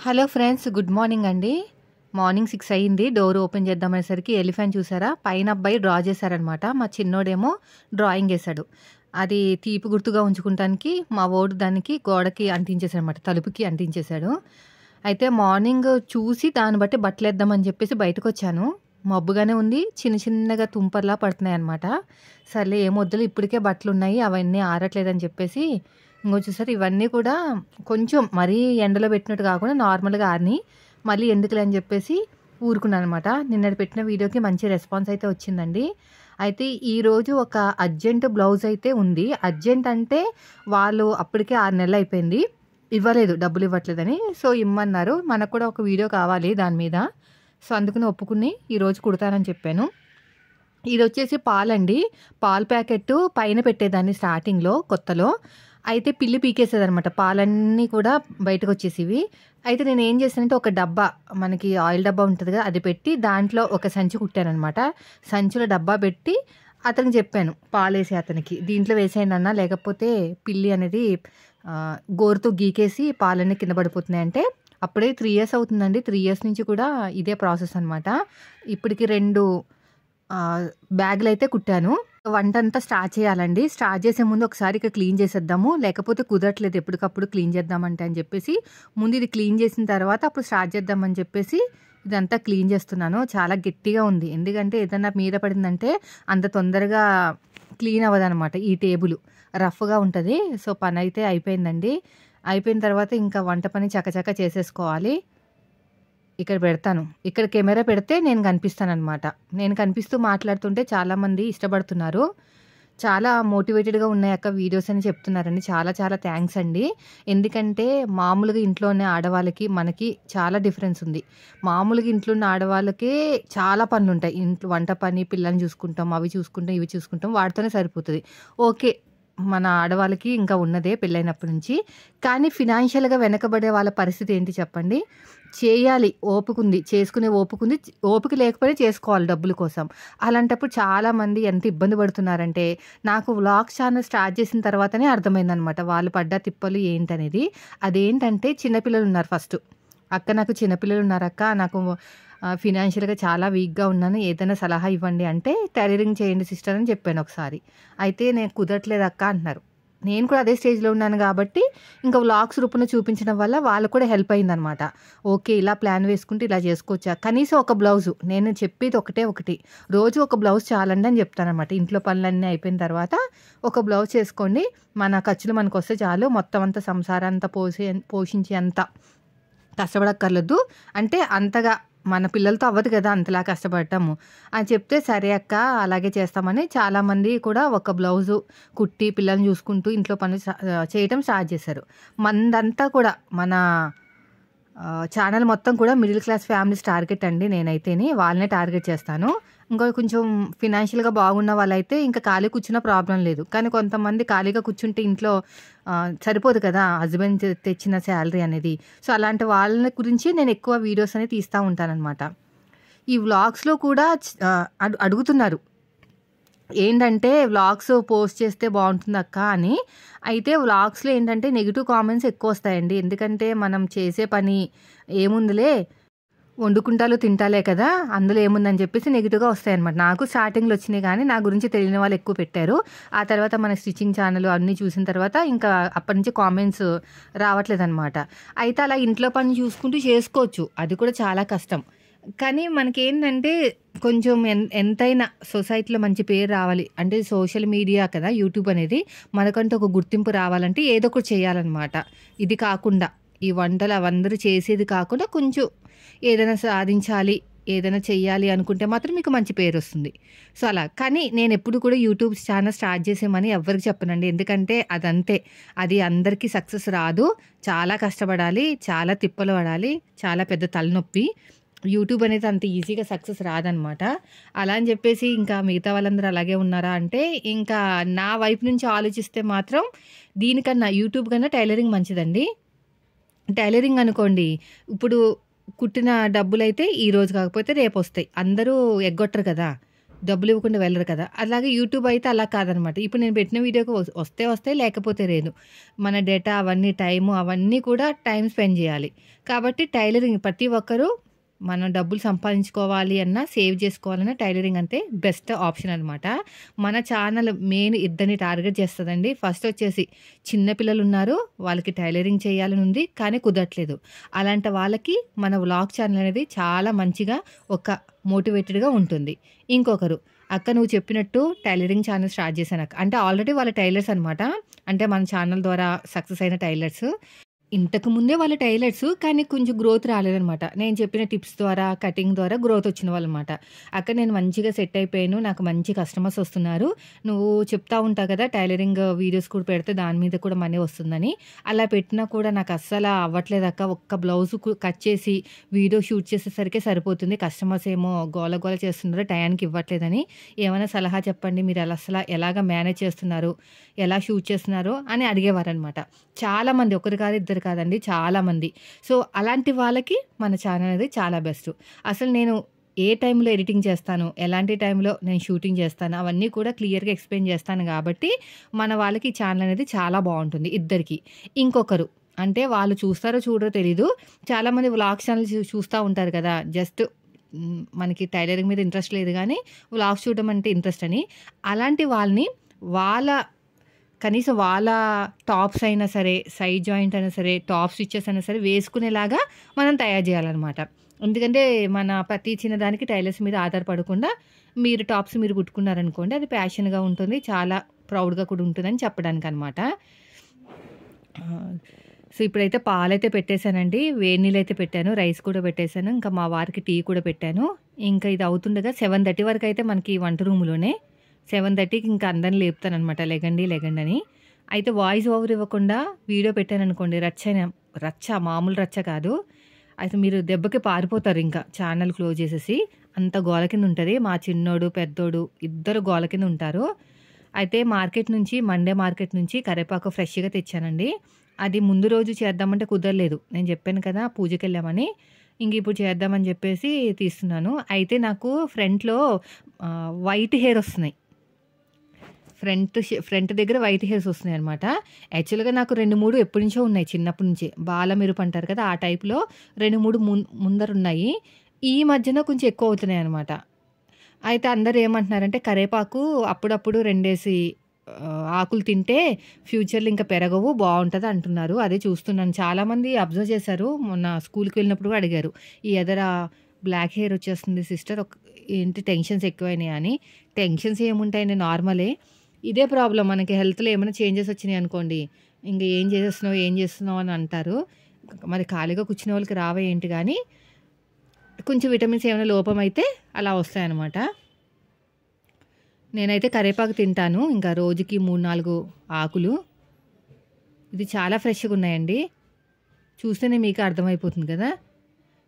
Hello friends, good morning అండి. Morning 6 అయింది. Door open చేద్దామనేసరికి elephant చూసారా, పైన అబ్బాయి డ్రా చేశారనమాట. మా చిన్నోడేమో డ్రాయింగ్ వేశాడు. అది తీపి గుర్తుగా ఉంచుకుంటానికి మా వోడు దానికి గోడకి అంటించేశాడనమాట, తలుపుకి అంటించేశాడు. అయితే మార్నింగ్ చూసి దాన్ని బట్టి బట్టలేద్దామని చెప్పేసి బయటకు వచ్చాను. మబ్బుగానే ఉంది, చిన్న చిన్నగా తుంపర్లా పడుతున్నాయి అనమాట. సర్లే ఏమొద్దులు, ఇప్పటికే బట్టలు ఉన్నాయి, అవన్నీ ఆరట్లేదని చెప్పేసి ఇంకో చూసారు ఇవన్నీ కూడా కొంచెం మరీ ఎండలో పెట్టినట్టు కాకుండా నార్మల్గా ఆరిని, మళ్ళీ ఎందుకులే అని చెప్పేసి ఊరుకున్నాను అనమాట. నిన్నటి పెట్టిన వీడియోకి మంచి రెస్పాన్స్ అయితే వచ్చిందండి. అయితే ఈరోజు ఒక అర్జెంట్ బ్లౌజ్ అయితే ఉంది. అర్జెంట్ అంటే వాళ్ళు అప్పటికే 6 నెలలు అయిపోయింది, ఇవ్వలేదు, డబ్బులు ఇవ్వట్లేదని. సో ఇమ్మన్నారు, మనకు కూడా ఒక వీడియో కావాలి దాని మీద. సో అందుకని ఒప్పుకుని ఈరోజు కుడతానని చెప్పాను. ఇది వచ్చేసి పాలండి, పాల ప్యాకెట్ పైన పెట్టేదాన్ని స్టార్టింగ్లో కొత్తలో. అయితే పిల్లి పీకేసేది అనమాట, పాలన్నీ కూడా బయటకు వచ్చేసివి. అయితే నేను ఏం చేశానంటే ఒక డబ్బా, మనకి ఆయిల్ డబ్బా ఉంటుంది కదా, అది పెట్టి దాంట్లో ఒక సంచి కుట్టానమాట. సంచిలో డబ్బా పెట్టి అతనికి చెప్పాను, పాలేసి అతనికి, దీంట్లో వేసేయండి అన్న, లేకపోతే పిల్లి అనేది గోరుతో గీకేసి పాలన్నీ కింద పడిపోతున్నాయంటే. అప్పుడే 3 ఇయర్స్ అవుతుందండి. 3 ఇయర్స్ నుంచి కూడా ఇదే ప్రాసెస్ అనమాట. ఇప్పటికి 2 బ్యాగులు అయితే కుట్టాను. వంట అంతా స్టార్ట్ చేయాలండి. స్టార్ట్ చేసే ముందు ఒకసారి ఇక్కడ క్లీన్ చేసేద్దాము, లేకపోతే కుదరట్లేదు ఎప్పటికప్పుడు క్లీన్ చేద్దామంటే అని చెప్పేసి ముందు ఇది క్లీన్ చేసిన తర్వాత అప్పుడు స్టార్ట్ చేద్దామని చెప్పేసి ఇదంతా క్లీన్ చేస్తున్నాను. చాలా గట్టిగా ఉంది, ఎందుకంటే ఏదైనా మీద పడిందంటే అంత తొందరగా క్లీన్ అవ్వదనమాట. ఈ టేబుల్ రఫ్గా ఉంటుంది. సో పని అయితే అయిపోయిందండి. అయిపోయిన తర్వాత ఇంకా వంట పని చకచక చేసేసుకోవాలి. ఇక్కడ పెడతాను, ఇక్కడ కెమెరా పెడితే నేను కనిపిస్తానమాట. నేను కనిపిస్తూ మాట్లాడుతుంటే చాలామంది ఇష్టపడుతున్నారు. చాలా మోటివేటెడ్గా ఉన్నాయి అక్క వీడియోస్ అని చెప్తున్నారండి. చాలా చాలా థ్యాంక్స్ అండి. ఎందుకంటే మామూలుగా ఇంట్లో ఉన్న ఆడవాళ్ళకి మనకి చాలా డిఫరెన్స్ ఉంది. మామూలుగా ఇంట్లో ఉన్న ఆడవాళ్ళకే చాలా పనులు ఉంటాయి. ఇంట్లో వంట పని, పిల్లల్ని చూసుకుంటాం, అవి చూసుకుంటాం, ఇవి చూసుకుంటాం, వాటితోనే సరిపోతుంది. ఓకే, మన ఆడవాళ్ళకి ఇంకా ఉన్నదే పెళ్ళైనప్పటి నుంచి. కానీ ఫినాన్షియల్గా వెనకబడే వాళ్ళ పరిస్థితి ఏంటి చెప్పండి. చేయాలి, ఓపికంది, చేసుకునే ఓపికంది, ఓపిక లేకపోయినా చేసుకోవాలి డబ్బుల కోసం. అలాంటప్పుడు చాలామంది ఎంత ఇబ్బంది పడుతున్నారంటే, నాకు వ్లాగ్స్ ఛానల్ స్టార్ట్ చేసిన తర్వాతనే అర్థమైందనమాట వాళ్ళు పడ్డ తిప్పలు ఏంటనేది. అదేంటంటే చిన్నపిల్లలు ఉన్నారు ఫస్ట్. అక్క నాకు చిన్నపిల్లలు ఉన్నారు అక్క, నాకు ఫినాన్షియల్గా చాలా వీక్గా ఉన్నాను, ఏదైనా సలహా ఇవ్వండి అంటే టైలరింగ్ చేయండి సిస్టర్ అని చెప్పాను ఒకసారి. అయితే నేను కుదరట్లేదు అక్క అంటున్నారు. నేను కూడా అదే స్టేజ్లో ఉన్నాను కాబట్టి ఇంకా వ్లాగ్స్ రూపంలో చూపించడం వల్ల వాళ్ళకు కూడా హెల్ప్ అయిందనమాట. ఓకే, ఇలా ప్లాన్ వేసుకుంటే ఇలా చేసుకోవచ్చా. కనీసం ఒక బ్లౌజు, నేను చెప్పేది ఒకటి, రోజు ఒక బ్లౌజ్ చాలండి అని చెప్తానమాట. ఇంట్లో పనులన్నీ అయిపోయిన తర్వాత ఒక బ్లౌజ్ చేసుకోండి, మన ఖర్చులు మనకు వస్తే చాలు, మొత్తం అంతా సంసారం అంతా పోషించి అంత కష్టపడక్కర్లేదు. అంటే అంతగా మన పిల్లలతో అవ్వదు కదా అంతలా కష్టపడటము అని చెప్తే, సరే అక్క అలాగే చేస్తామని చాలామంది కూడా ఒక బ్లౌజు కుట్టి పిల్లల్ని చూసుకుంటూ ఇంట్లో పనులు చేయటం స్టార్ట్ చేశారు. మందంతా కూడా మన ఛానల్ మొత్తం కూడా మిడిల్ క్లాస్ ఫ్యామిలీస్ టార్గెట్ అండి. నేనైతేనే వాళ్ళనే టార్గెట్ చేస్తాను. ఇంకా కొంచెం ఫినాన్షియల్గా బాగున్న వాళ్ళైతే ఇంకా ఖాళీ కూర్చున్న ప్రాబ్లం లేదు. కానీ కొంతమంది ఖాళీగా కూర్చుంటే ఇంట్లో సరిపోదు కదా హస్బెండ్ తెచ్చిన శాలరీ అనేది. సో అలాంటి వాళ్ళ గురించి నేను ఎక్కువ వీడియోస్ అనేది తీస్తూ ఉంటానన్నమాట. ఈ వ్లాగ్స్లో కూడా అడుగుతున్నారు ఏంటంటే వ్లాగ్స్ పోస్ట్ చేస్తే బాగుంటుంది అక్క అని. అయితే వ్లాగ్స్లో ఏంటంటే నెగిటివ్ కామెంట్స్ ఎక్కువ వస్తాయండి. ఎందుకంటే మనం చేసే పని ఏముందిలే, వండుకుంటాలో తింటాలే కదా, అందులో ఏముందని చెప్పేసి నెగిటివ్గా వస్తాయన్నమాట. నాకు స్టార్టింగ్లో వచ్చినాయి, కానీ నా గురించి తెలియని వాళ్ళు ఎక్కువ పెట్టారు. ఆ తర్వాత మన స్టిచ్చింగ్ ఛానల్ అన్నీ చూసిన తర్వాత ఇంకా అప్పటి నుంచి కామెంట్స్ రావట్లేదన్నమాట. అయితే అలా ఇంట్లో పని చూసుకుంటూ చేసుకోవచ్చు, అది కూడా చాలా కష్టం. కానీ మనకేంటంటే కొంచెం ఎంతైనా సొసైటీలో మంచి పేరు రావాలి అంటే సోషల్ మీడియా కదా, యూట్యూబ్ అనేది, మనకంటూ ఒక గుర్తింపు రావాలంటే ఏదో ఒకటి చేయాలన్నమాట. ఇది కాకుండా ఈ వంటలు అవందరూ చేసేది కాకుండా కొంచెం ఏదైనా సాధించాలి, ఏదైనా చెయ్యాలి అనుకుంటే మాత్రం మీకు మంచి పేరు వస్తుంది. సో అలా. కానీ నేను ఎప్పుడు కూడా యూట్యూబ్ ఛానల్ స్టార్ట్ చేసేమని ఎవరికి చెప్పనండి. ఎందుకంటే అదంతే, అది అందరికీ సక్సెస్ రాదు. చాలా కష్టపడాలి, చాలా తిప్పలు పడాలి, చాలా పెద్ద తలనొప్పి. యూట్యూబ్ అనేది అంత ఈజీగా సక్సెస్ రాదనమాట. అలా అని చెప్పేసి ఇంకా మిగతా వాళ్ళందరూ అలాగే ఉన్నారా అంటే, ఇంకా నా వైపు నుంచి ఆలోచిస్తే మాత్రం దీనికన్నా యూట్యూబ్ కన్నా టైలరింగ్ మంచిదండి. టైలరింగ్ అనుకోండి, ఇప్పుడు కుట్టిన డబ్బులైతే ఈరోజు కాకపోతే రేపు వస్తాయి. అందరూ ఎగ్గొట్టరు కదా. డబ్బులు ఇవ్వకుండా వెళ్ళరు కదా! అలాగే యూట్యూబ్ అయితే అలా కాదనమాట. ఇప్పుడు నేను పెట్టిన వీడియోకి వస్తే వస్తాయి, లేకపోతే లేదు. మన డేటా అవన్నీ టైము అవన్నీ కూడా టైమ్ స్పెండ్ జేయాలి. కాబట్టి టైలరింగ్ ప్రతి ఒక్కరూ మనం డబ్బులు సంపాదించుకోవాలి అన్నా, సేవ్ చేసుకోవాలన్నా టైలరింగ్ అంటే బెస్ట్ ఆప్షన్ అనమాట. మన ఛానల్ మెయిన్ ఇద్దరిని టార్గెట్ చేస్తదండి. ఫస్ట్ వచ్చేసి చిన్న పిల్లలున్నారు. వాళ్ళకి టైలరింగ్ చేయాలని ఉంది. కానీ కుదరట్లేదు. అలాంటి వాళ్ళకి మన వ్లాగ్ ఛానల్ అనేది చాలా మంచిగా ఒక మోటివేటెడ్‌గా ఉంటుంది. ఇంకొకరు, "అక్క నువ్వు చెప్పినట్టు టైలరింగ్ ఛానల్ స్టార్ట్ చేశానక్క." అంటే ఆల్రెడీ వాళ్ళు టైలర్స్ అనమాట. అంటే మన ఛానల్ ద్వారా సక్సెస్ అయిన టైలర్స్. ఇంతకు ముందే వాళ్ళు టైలర్స్. కానీ కొంచెం గ్రోత్ రాలేదనమాట. నేను చెప్పిన టిప్స్ ద్వారా, కటింగ్ ద్వారా గ్రోత్ వచ్చిన వాళ్ళనమాట. "అక్క నేను మంచిగా సెట్ అయిపోయాను. నాకు మంచి కస్టమర్స్ వస్తున్నారు. నువ్వు చెప్తా ఉంటావు కదా! టైలరింగ్ వీడియోస్ కూడా పెడితే దాని మీద కూడా మనీ వస్తుందని. అలా పెట్టినా కూడా నాకు అస్సల అవ్వట్లేదక్క. ఒక్క బ్లౌజ్ కట్ చేసి వీడియో షూట్ చేసేసరికే సరిపోతుంది. కస్టమర్స్ ఏమో గోల గోల చేస్తున్నారు. టయానికి ఇవ్వట్లేదని. ఏమైనా సలహా చెప్పండి. మీరు ఎలాగా మేనేజ్ చేస్తున్నారు? ఎలా షూట్ చేస్తున్నారో?" అని అడిగేవారనమాట. చాలామంది, ఒకరు కాదు, ఇద్దరు కాదండి, చాలామంది. సో, అలాంటి వాళ్ళకి మన ఛానల్ అనేది చాలా బెస్ట్. అసలు నేను ఏ టైంలో ఎడిటింగ్ చేస్తాను, ఎలాంటి టైంలో నేను షూటింగ్ చేస్తాను, అవన్నీ కూడా క్లియర్‌గా ఎక్స్‌ప్లెయిన్ చేస్తాను కాబట్టి, మన వాళ్ళకి ఈ ఛానల్ అనేది చాలా బావుంటుంది ఇద్దరికీ. ఇంకొకరు, అంటే వాళ్ళు చూస్తారో చూడరో తెలీదు. చాలామంది వ్లాగ్స్ ఛానల్ చూస్తా ఉంటారు కదా! జస్ట్ మనకి టైలరింగ్ మీద ఇంట్రెస్ట్ లేదు గానీ, వ్లాగ్స్ చూడడం అంటే ఇంట్రెస్ట్ అని. అలాంటి వాళ్ళని కనీసం వాళ్ళ టాప్స్ అయినా సరే, సైడ్ జాయింట్ అయినా సరే, టాప్ స్టిచెస్ అయినా సరే వేసుకునేలాగా మనం తయారు చేయాలనమాట. ఎందుకంటే మన ప్రతి చిన్నదానికి టైలర్స్ మీద ఆధారపడకుండా మీరు టాప్స్ మీరు కుట్టుకున్నారనుకోండి, అది ప్యాషన్‌గా ఉంటుంది. చాలా ప్రౌడ్‌గా కూడా ఉంటుందని చెప్పడానికనమాట. సో, ఇప్పుడైతే పాలైతే పెట్టేసానండి. వేడి నీళ్ళైతే పెట్టాను. రైస్ కూడా పెట్టేసాను. ఇంకా మా వారికి టీ కూడా పెట్టాను. ఇంకా ఇది అవుతుండగా 7:30 వరకైతే మనకి వంట రూమ్‌లోనే. 7:30కి ఇంకా అందరిని లేపుతాననమాట. లెగండి, లెగండి అని. అయితే వాయిస్ ఓవర్ ఇవ్వకుండా వీడియో పెట్టాననుకోండి, రచ్చ మామూలు రచ్చ కాదు. అయితే మీరు దెబ్బకి పారిపోతారు ఇంకా ఛానల్ క్లోజ్ చేసేసి. అంత గోల కింద ఉంటది. మా చిన్నోడు, పెద్దోడు ఇద్దరు గోల కింద ఉంటారు. అయితే మండే మార్కెట్ నుంచి కరివేపాకు ఫ్రెష్‌గా తెచ్చానండి. అది ముందు రోజు చేద్దామంటే కుదరలేదు. నేను చెప్పాను కదా! పూజకెళ్ళామని. ఇప్పుడు చేద్దామని చెప్పేసి తీస్తున్నాను. అయితే నాకు ఫ్రంట్‌లో వైట్ హెయిర్ వస్తున్నాయి. ఫ్రంట్ దగ్గర వైట్ హెయిర్స్ వస్తున్నాయనమాట. యాక్చువల్‌గా నాకు 2, 3 ఎప్పటినుంచో ఉన్నాయి చిన్నప్పటి నుంచే. బాలమెరుపు అంటారు కదా! ఆ టైప్‌లో 2, 3 ముందరున్నాయి. ఈ మధ్యన కొంచెం ఎక్కువ అవుతున్నాయనమాట. అయితే అందరూ ఏమంటున్నారంటే, కరివేపాకు అప్పుడప్పుడు 2 ఆకులు తింటే ఫ్యూచర్‌లో ఇంకా పెరగవు, బావుంటది అంటున్నారు. అదే చూస్తున్నాను. చాలామంది అబ్జర్వ్ చేశారు. మొన్న స్కూల్‌కి వెళ్ళినప్పుడు కూడా అడిగారు. "ఈ ఎదర బ్లాక్ హెయిర్ వచ్చేస్తుంది సిస్టర్. ఏంటి టెన్షన్స్ ఎక్కువైనాయా?" అని. టెన్షన్స్ ఏముంటాయండి, నార్మలే. ఇదే ప్రాబ్లమ్, మనకి హెల్త్‌లో ఏమైనా చేంజెస్ వచ్చినాయనుకోండి, ఇంక ఏం చేస్తున్నావు అని అంటారు. మరి ఖాళీగా కూర్చునే వాళ్ళకి రావా ఏంటి గానీ, కొంచెం విటమిన్స్ ఏమైనా లోపమైతే అలా వస్తాయనమాట. నేనైతే కరివేపాకు తింటాను. ఇంకా రోజుకి 3, 4 ఆకులు. ఇది చాలా ఫ్రెష్‌గా ఉన్నాయండి. చూస్తేనే మీకు అర్థమైపోతుంది కదా!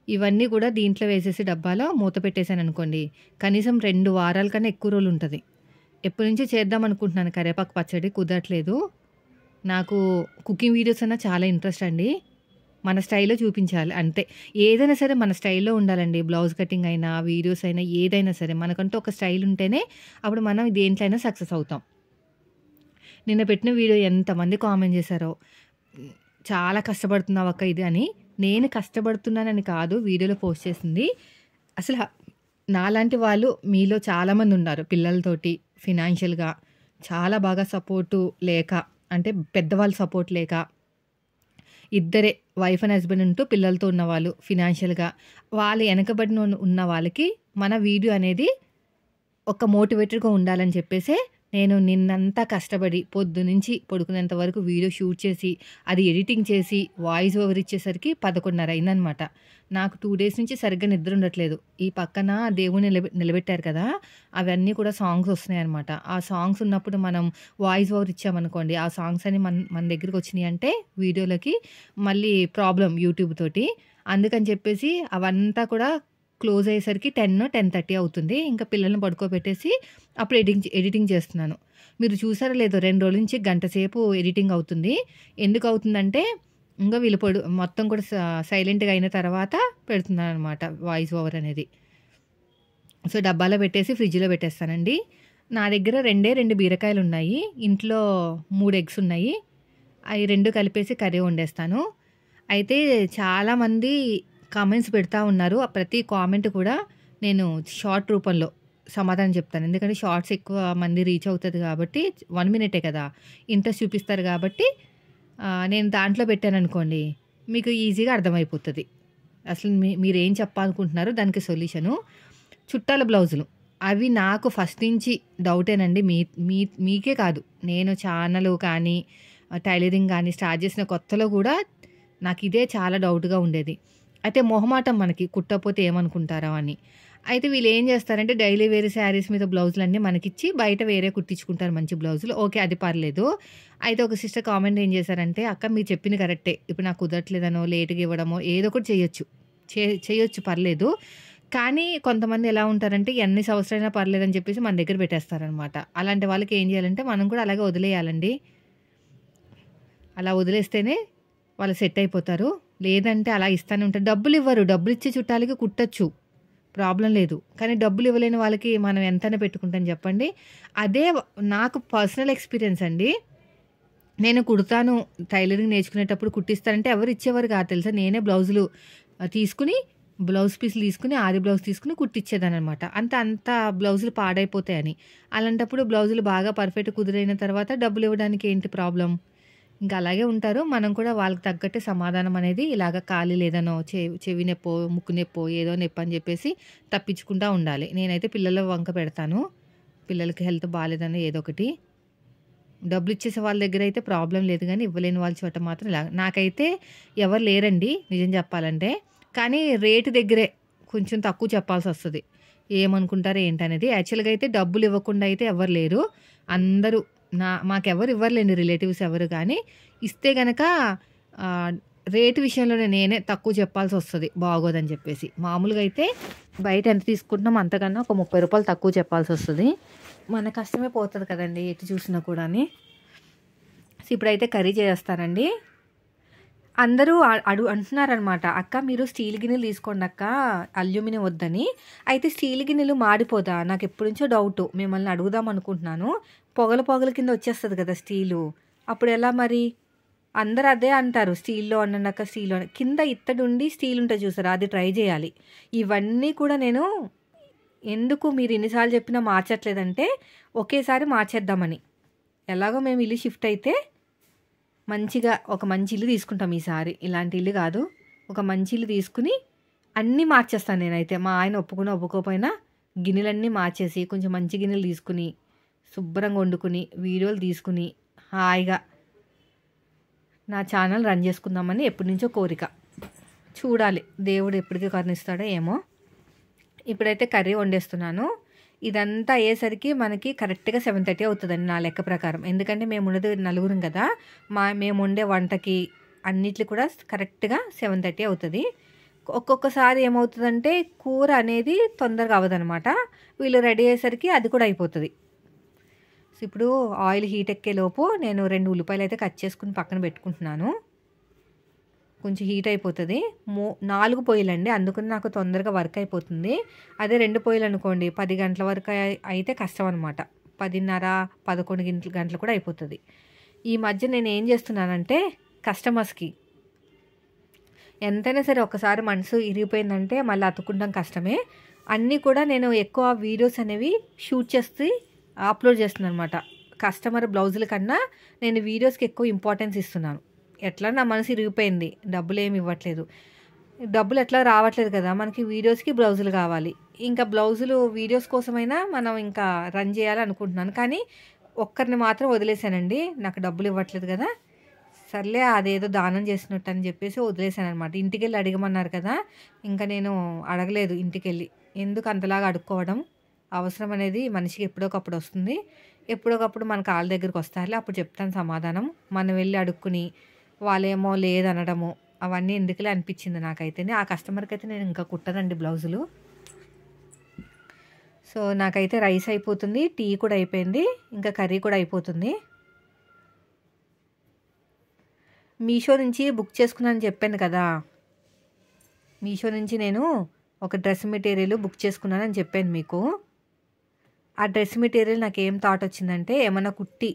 ఇవన్నీ కూడా దీంట్లో వేసేసి డబ్బాలో మూత పెట్టేసాననుకోండి, కనీసం 2 వారాల కన్నా ఎక్కువ రోజులుంటది. ఎప్పటినుంచో చేద్దాం అనుకుంటున్నాను కరివేపాకు పచ్చడి, కుదరట్లేదు. నాకు కుకింగ్ వీడియోస్ అన్నా చాలా ఇంట్రెస్ట్ అండి. మన స్టైల్‌లో చూపించాలి అంతే. ఏదైనా సరే మన స్టైల్‌లో ఉండాలండి. బ్లౌజ్ కటింగ్ అయినా, వీడియోస్ అయినా, ఏదైనా సరే మనకంటూ ఒక స్టైల్ ఉంటేనే అప్పుడు మనం దేంట్లో అయినా సక్సెస్ అవుతాం. నిన్న పెట్టిన వీడియో ఎంతమంది కామెంట్ చేశారో, "చాలా కష్టపడుతున్నావక్క ఇది" అని. నేను కష్టపడుతున్నానని కాదు వీడియోలో పోస్ట్ చేసింది. అసలు నాలాంటి వాళ్ళు మీలో చాలామంది ఉన్నారు. పిల్లలతోటి ఫినాన్షియల్‌గా చాలా బాగా సపోర్టు లేక, అంటే పెద్దవాళ్ళ సపోర్ట్ లేక, ఇద్దరే వైఫ్ అండ్ హస్బెండ్ ఉంటూ పిల్లలతో ఉన్నవాళ్ళు ఫినాన్షియల్‌గా, వాళ్ళు వెనకబడిన ఉన్న వాళ్ళకి మన వీడియో అనేది ఒక మోటివేటెడ్‌గా ఉండాలని చెప్పేసే నేను నిన్నంతా కష్టపడి పొద్దునుంచి పడుకునేంత వరకు వీడియో షూట్ చేసి, అది ఎడిటింగ్ చేసి, వాయిస్ ఓవర్ ఇచ్చేసరికి 11:30 అయిందనమాట. నాకు 2 డేస్ నుంచి సరిగ్గా నిద్ర ఉండట్లేదు. ఈ పక్కన దేవుడిని నిలబెట్టారు కదా! అవన్నీ కూడా సాంగ్స్ వస్తున్నాయనమాట. ఆ సాంగ్స్ ఉన్నప్పుడు మనం వాయిస్ ఓవర్ ఇచ్చామనుకోండి, ఆ సాంగ్స్ అన్ని మన దగ్గరికి వచ్చినాయంటే వీడియోలకి మళ్ళీ ప్రాబ్లమ్ యూట్యూబ్ తోటి. అందుకని చెప్పేసి అవంతా కూడా క్లోజ్ అయ్యేసరికి 10, 10:30 అవుతుంది. ఇంకా పిల్లల్ని పడుకోబెట్టేసి అప్పుడు ఎడిటింగ్ చేస్తున్నాను. మీరు చూసారో లేదో 2 రోజుల నుంచి గంట సేపు ఎడిటింగ్ అవుతుంది. ఎందుకు అవుతుందంటే, ఇంగా వీళ్ళు మొత్తం కూడా సైలెంట్‌గా అయిన తర్వాత పెడుతున్నాననమాట వాయిస్ ఓవర్ అనేది. సో, డబ్బాలో పెట్టేసి ఫ్రిడ్జ్‌లో పెట్టేస్తానండి. నా దగ్గర 2 బీరకాయలున్నాయి. ఇంట్లో 3 ఎగ్స్ ఉన్నాయి. అయి 2 కలిపేసి కర్రీ వండేస్తాను. అయితే చాలామంది కామెంట్స్ పెడతా ఉన్నారు. ఆ ప్రతి కామెంట్ కూడా నేను షార్ట్ రూపంలో సమాధానం చెప్తాను. ఎందుకంటే షార్ట్స్ ఎక్కువ మంది రీచ్ అవుతది కాబట్టి 1 మినిటే కదా! ఇంట్రెస్ట్ చూపిస్తారు కాబట్టి నేను దాంట్లో పెట్టాననుకోండి మీకు ఈజీగా అర్థమైపోతది. అసలు మీరేం చెప్పాలనుకుంటున్నారో దానికి సొల్యూషను. చుట్టాల బ్లౌజులు. అవి నాకు ఫస్ట్ నుంచి డౌటేనండి. మీ మీ మీకే కాదు. నేను ఛానల్ కానీ, టైలరింగ్ గానీ స్టార్ట్ చేసిన కొత్తలో గూడా నాకిదే చాలా డౌట్‌గా ఉండేది. అయితే మొహమాటం మనకి కుట్టకపోతే ఏమనుకుంటారో అని. అయితే వీళ్ళేం చేస్తారంటే డైలీ వేర్ శారీస్ మీద బ్లౌజులన్నీ మనకిచ్చి బయట వేరే కుట్టించుకుంటారు మంచి బ్లౌజులు. ఓకే. అది పర్లేదు. అయితే ఒక సిస్టర్ కామెంట్ ఏం చేశారంటే, "అక్క మీరు చెప్పింది కరెక్టే. ఇప్పుడు నాకు కుదరట్లేదనో, లేట్‌గా ఇవ్వడమో ఏదో ఒకటి చేయొచ్చు. చేయొచ్చు పర్లేదు. కానీ కొంతమంది ఎలా ఉంటారంటే ఎన్ని సంవత్సరాలైనా పర్లేదని చెప్పేసి మన దగ్గర పెట్టేస్తారనమాట. అలాంటి వాళ్ళకి ఏం చేయాలంటే మనం కూడా అలాగే వదిలేయాలండి. అలా వదిలేస్తేనే వాళ్ళు సెట్ అయిపోతారు. లేదంటే అలా ఇస్తానే ఉంటారు. డబ్బులివ్వరు. డబ్బులిచ్చే చుట్టాలకి కుట్టొచ్చు. ప్రాబ్లమ్ లేదు. కానీ డబ్బులు ఇవ్వలేని వాళ్ళకి మనం ఎంతైనా పెట్టుకుంటాం చెప్పండి. అదే నాకు పర్సనల్ ఎక్స్‌పీరియన్స్ అండి. నేను కుడతాను. టైలరింగ్ నేర్చుకునేటప్పుడు కుట్టిస్తానంటే ఎవరు ఇచ్చేవారు కాదు తెలుసా! నేనే బ్లౌజులు తీసుకొని బ్లౌజ్ పీస్‌లు తీసుకొని, ఆది బ్లౌజ్ తీసుకొని కుట్టిచ్చేదాన్ననమాట. అంత బ్లౌజులు పాడైపోతాయని. అలాంటప్పుడు బ్లౌజులు బాగా పర్ఫెక్ట్ కుదిరైన తర్వాత డబ్బులివ్వడానికి ఏంటి ప్రాబ్లమ్? ఇంక అలాగే ఉంటారు. మనం కూడా వాళ్ళకి తగ్గట్టే సమాధానం అనేది ఇలాగ కాలు లేదనో, చెవి నొప్పో, ముక్కు నొప్పో, ఏదో నొప్పని చెప్పేసి తప్పించుకుంటా ఉండాలి. నేనైతే పిల్లల వంక పెడతాను. పిల్లలకి హెల్త్ బాలేదని ఏదో ఒకటి. డబ్బులిచ్చేసే వాళ్ళ దగ్గరైతే ప్రాబ్లమ్ లేదు గానీ, ఇవ్వలేని వాళ్ళ చోట మాత్రం ఇలా నాకైతే ఎవరు లేరండి నిజం చెప్పాలంటే. కానీ రేటు దగ్గరే కొంచెం తక్కువ చెప్పాల్సొస్తది. ఏమనుకుంటారో ఏంటనేది. యాక్చువల్‌గా అయితే డబ్బులివ్వకుండా అయితే ఎవ్వరు లేరు. అందరూ మాకెవ్వరు ఇవ్వరులెండి రిలేటివ్స్ ఎవరు గానీ, ఇస్తే గనక ఆహ్, రేటు విషయంలోనే నేనే తక్కువ చెప్పాల్సొస్తది బాగోదని చెప్పేసి. మామూలుగా అయితే బయట ఎంత తీసుకుంటున్నామో అంతకన్నా ఒక రూ. 30 తక్కువ చెప్పాల్సొస్తది. మన కష్టమే పోతది కదండీ! ఎటు చూసినా కూడాని. సో, ఇప్పుడైతే కర్రీ చేసేస్తానండి. అందరూ అంటున్నారనమాట. "అక్క మీరు స్టీల్ గిన్నెలు తీసుకోండక్క, అల్యూమినియం వద్దని." అయితే స్టీల్ గిన్నెలు మాడిపోదా? నాకెప్పటినుంచో డౌటు. మిమ్మల్ని అడుగుదాం అనుకుంటున్నాను. పొగలు కింద వచ్చేస్తది కదా స్టీలు. అప్పుడెలా మరి? అందరూ అదే అంటారు. స్టీల్‌లో వండండక్క స్టీల్‌లో కింద ఇత్తడుండి స్టీల్ ఉంటది చూసారా? అది ట్రై చేయాలి. ఇవన్నీ కూడా నేను ఎందుకు మీరు ఇన్ని సార్లు చెప్పినా మార్చట్లేదంటే, ఒకేసారి మార్చేద్దామని. ఎలాగో మేము ఇల్లు షిఫ్ట్ అయితే మంచిగా ఒక మంచి ఇల్లు తీసుకుంటాం ఈసారి. ఇలాంటి ఇల్లు కాదు. ఒక మంచి ఇల్లు తీసుకొని అన్నీ మార్చేస్తాను నేనైతే. మా ఆయన ఒప్పుకోకపోయినా గిన్నెలన్నీ మార్చేసి కొంచెం మంచి గిన్నెలు తీసుకొని, శుభ్రంగా వండుకొని, వీడియోలు తీసుకొని, హాయిగా నా ఛానల్ రన్ చేసుకుందామని ఎప్పటినుంచో కోరిక. చూడాలి దేవుడు ఎప్పటికి కరుణిస్తాడో ఏమో. ఇప్పుడైతే కర్రీ వండేస్తున్నాను. ఇదంతా అయ్యేసరికి మనకి కరెక్ట్‌గా 7:30 అవుతదండి నా లెక్క ప్రకారం. ఎందుకంటే మేమున్నది నలుగురం కదా! మేము వండే వంటకి అన్నిట్లికి కూడా కరెక్ట్‌గా 7:30 అవుతది. ఒక్కొక్కసారి ఏమవుతదంటే కూర అనేది తొందరగా అవ్వదనమాట. వీళ్ళు రెడీ అయ్యేసరికి అది కూడా అయిపోతది. సో, ఇప్పుడు ఆయిల్ హీట్ ఎక్కేలోపు నేను 2 ఉల్లిపాయలైతే కట్ చేసుకొని పక్కన పెట్టుకుంటున్నాను. కొంచెం హీట్ అయిపోతది. 4 పొయ్యిలండి. అందుకని నాకు తొందరగా వర్క్ అయిపోతుంది. అదే 2 పొయ్యిలనుకోండి 10 గంటల వరకు అయితే కష్టం అనమాట. 10:30, 11 గంటలు కూడా అయిపోతది. ఈ మధ్య నేనేం చేస్తున్నానంటే కస్టమర్స్‌కి ఎంతైనా సరే ఒక్కసారి మనసు ఇరిగిపోయిందంటే మళ్ళీ అతుక్కుండం కష్టమే. అన్నీ కూడా నేను ఎక్కువ వీడియోస్ అనేవి షూట్ చేసి అప్లోడ్ చేస్తున్నాననమాట. కస్టమర్ బ్లౌజుల కన్నా నేను వీడియోస్‌కి ఎక్కువ ఇంపార్టెన్స్ ఇస్తున్నాను. ఎట్లా నా మనసు ఇరిగిపోయింది. డబ్బులేమి ఇవ్వట్లేదు. డబ్బులు ఎట్లా రావట్లేదు కదా! మనకి వీడియోస్‌కి బ్లౌజులు కావాలి. ఇంకా బ్లౌజులు వీడియోస్ కోసమైనా మనం ఇంకా రన్ చేయాలనుకుంటున్నాను. కానీ ఒక్కరిని మాత్రం వదిలేసానండి. నాకు డబ్బులు ఇవ్వట్లేదు కదా! సర్లే అదేదో దానం చేసినట్టు అని చెప్పేసి వదిలేసాననమాట. ఇంటికెళ్ళి అడగమన్నారు కదా! ఇంకా నేను అడగలేదు ఇంటికెళ్ళి. ఎందుకు అంతలాగా అడుక్కోవడం? అవసరం అనేది మనిషికి ఎప్పుడోకప్పుడు వస్తుంది. ఎప్పుడోకప్పుడు మన కాళ్ళ దగ్గరికి వస్తారులే అప్పుడు చెప్తాను సమాధానం. మనం వెళ్లి అడుక్కుని వాళ్ళేమో లేదనడము అవన్నీ ఎందుకులే అనిపించింది నాకైతేనే. ఆ కస్టమర్‌కైతే నేను ఇంకా కుట్టనండి బ్లౌజులు. సో, నాకైతే రైస్ అయిపోతుంది. టీ కూడా అయిపోయింది. ఇంకా కర్రీ కూడా అయిపోతుంది. మీషో నుంచి బుక్ చేసుకున్నానని చెప్పాను కదా! మీషో నుంచి నేను ఒక డ్రెస్ మెటీరియల్ బుక్ చేసుకున్నానని చెప్పాను మీకు. ఆ డ్రెస్ మెటీరియల్ నాకేం థాట్ వచ్చిందంటే, ఏమన్నా కుట్టి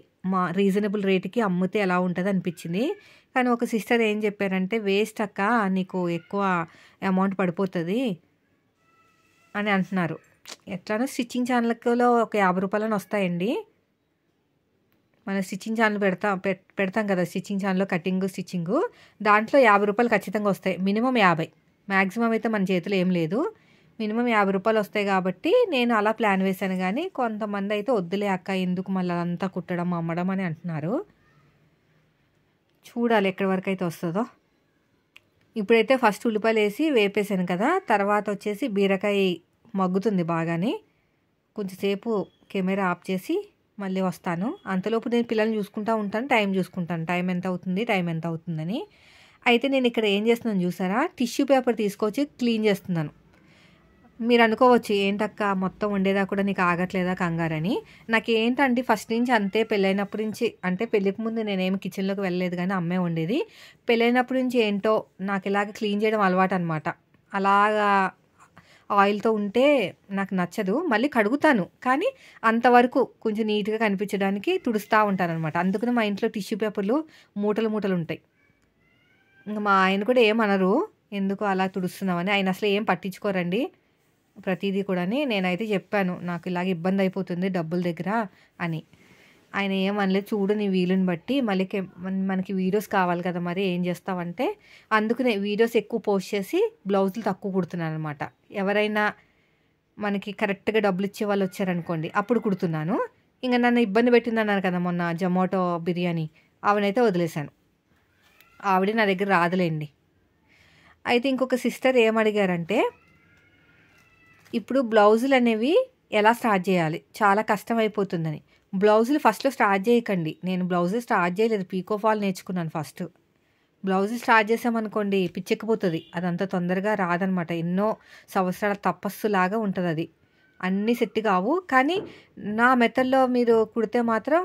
రీజనబుల్ రేట్‌కి అమ్మితే ఎలా ఉంటదనిపించింది. కానీ ఒక సిస్టర్ ఏం చెప్పారంటే, "వేస్ట్ అక్క, నీకు ఎక్కువ అమౌంట్ పడిపోతది" అని అంటున్నారు. ఎట్లానో స్టిచ్చింగ్ ఛానల్‌లో ఒక రూ. 50 వస్తాయండి. మన స్టిచ్చింగ్ ఛానల్ పెడతాం కదా! స్టిచ్చింగ్ ఛానల్‌లో కటింగు, స్టిచ్చింగు. దాంట్లో రూ. 50 ఖచ్చితంగా వస్తాయి. మినిమమ్ 50. మాక్సిమం అయితే మన చేతిలో ఏం లేదు. మినిమమ్ రూ. 50 వస్తాయి కాబట్టి నేను అలా ప్లాన్ వేశాను గానీ, కొంతమందయితే "వద్దులే అక్క, ఎందుకు మళ్ళీ అదంతా కుట్టడం, అమ్మడం" అని అంటున్నారు. చూడాలి ఎక్కడి వరకైతే వస్తదో. ఇప్పుడైతే ఫస్ట్ ఉల్లిపాయలేసి వేపేసాను కదా! తర్వాత వచ్చేసి బీరకాయ మగ్గుతుంది బాగానే. కొంచెం సేపు కెమెరా ఆఫ్ చేసి మళ్ళీ వస్తాను. అంతలోపు నేను పిల్లల్ని చూసుకుంటా ఉంటాను. టైం చూసుకుంటాను. టైం ఎంత అవుతుందని. అయితే నేను ఇక్కడ ఏం చేస్తున్నాను చూసారా? టిష్యూ పేపర్ తీసుకొచ్చి క్లీన్ చేస్తున్నాను. మీరు అనుకోవచ్చు, ఏంటక్క మొత్తం వండేదా కూడా నీకు ఆగట్లేదా కంగారని. నాకేంటంటే ఫస్ట్ నుంచి అంతే, పెళ్ళైనప్పటి నుంచి, అంటే పెళ్ళికి ముందు నేనేమి కిచెన్‌లోకి వెళ్ళలేదు గానీ అమ్మే వండేది. పెళ్ళైనప్పటి నుంచి ఏంటో నాకు ఇలాగ క్లీన్ చేయడం అలవాటనమాట. అలాగా ఆయిల్‌తో ఉంటే నాకు నచ్చదు. మళ్ళీ కడుగుతాను. కానీ అంతవరకు కొంచెం నీట్‌గా కనిపించడానికి తుడుస్తా ఉంటాననమాట. అందుకని మా ఇంట్లో టిష్యూ పేపర్‌లు మూటలు మూటలుంటాయి. ఇంక మా ఆయన కూడా ఏమనరు, ఎందుకు అలా తుడుస్తున్నావని. ఆయన అసలు ఏం పట్టించుకోరండి ప్రతీదీ కూడాని. నేనైతే చెప్పాను, నాకు ఇలాగ ఇబ్బందయిపోతుంది డబ్బుల దగ్గర అని. ఆయన ఏమనలేదు, చూడు నీ వీలుని బట్టి, మళ్ళీ మనకి వీడియోస్ కావాలి కదా! మరి ఏం చేస్తావంటే, అందుకనే వీడియోస్ ఎక్కువ పోస్ట్ చేసి బ్లౌజులు తక్కువ కుడుతున్నాననమాట. ఎవరైనా మనకి కరెక్ట్‌గా డబ్బులిచ్చే వాళ్ళు వచ్చారనుకోండి, అప్పుడు కుడుతున్నాను. ఇంక నన్ను ఇబ్బంది పెట్టిందన్నాను కదా మొన్న జొమాటో బిర్యానీ, ఆవిడనైతే వదిలేశాను. ఆవిడ నా దగ్గర రాదులేండి. అయితే ఇంకొక సిస్టర్ ఏమడిగారంటే, ఇప్పుడు బ్లౌజులనేవి ఎలా స్టార్ట్ చేయాలి? చాలా కష్టమైపోతుందని. బ్లౌజులు ఫస్ట్‌లో స్టార్ట్ చేయకండి. నేను బ్లౌజులు స్టార్ట్ చేయలేదు. పీకో ఫాల్ నేర్చుకున్నాను ఫస్ట్. బ్లౌజులు స్టార్ట్ చేసామనుకోండి పిచ్చెక్కిపోతది. అదంత తొందరగా రాదనమాట. ఎన్నో సంవత్సరాల తపస్సులాగా ఉంటదది. అన్నీ సెట్ కావు. కానీ నా మెథడ్‌లో మీరు కుడితే మాత్రం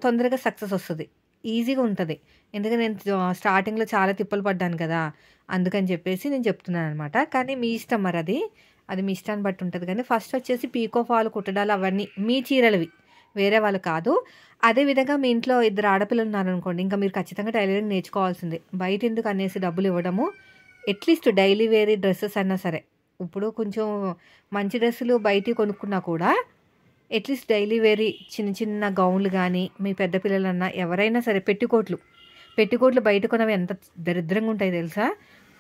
తొందరగా సక్సెస్ వస్తది. ఈజీగా ఉంటది. ఎందుకంటే నేను స్టార్టింగ్‌లో చాలా తిప్పలు పడ్డాను కదా! అందుకని చెప్పేసి నేను చెప్తున్నాననమాట. కానీ మీ ఇష్టం మరది. అది మీ ఇష్టాన్ని బట్టి ఉంటది గానీ, ఫస్ట్ వచ్చేసి పీకో ఫాల్ కుట్టడాలు అవన్నీ మీ చీరలవి, వేరే వాళ్ళు కాదు. అదే విధంగా మీ ఇంట్లో ఇద్దరు ఆడపిల్లలు ఉన్నారనుకోండి, ఇంకా మీరు ఖచ్చితంగా టైలరింగ్ నేర్చుకోవాల్సిందే. బయటెందుకు అనేసి డబ్బులు ఇవ్వడము. అట్‌లీస్ట్ డైలీ వేర్ డ్రెసెస్ అన్నా సరే. ఇప్పుడు కొంచెం మంచి డ్రెస్సులు బయటియి కొనుక్కున్నా కూడా, అట్‌లీస్ట్ డైలీ వేర్‌యి చిన్న చిన్న గౌన్‌లు గానీ, మీ పెద్ద పిల్లలన్నా ఎవరైనా సరే పెట్టికోట్లు బయట కొన్నవి ఎంత దరిద్రంగా ఉంటాయో తెలుసా?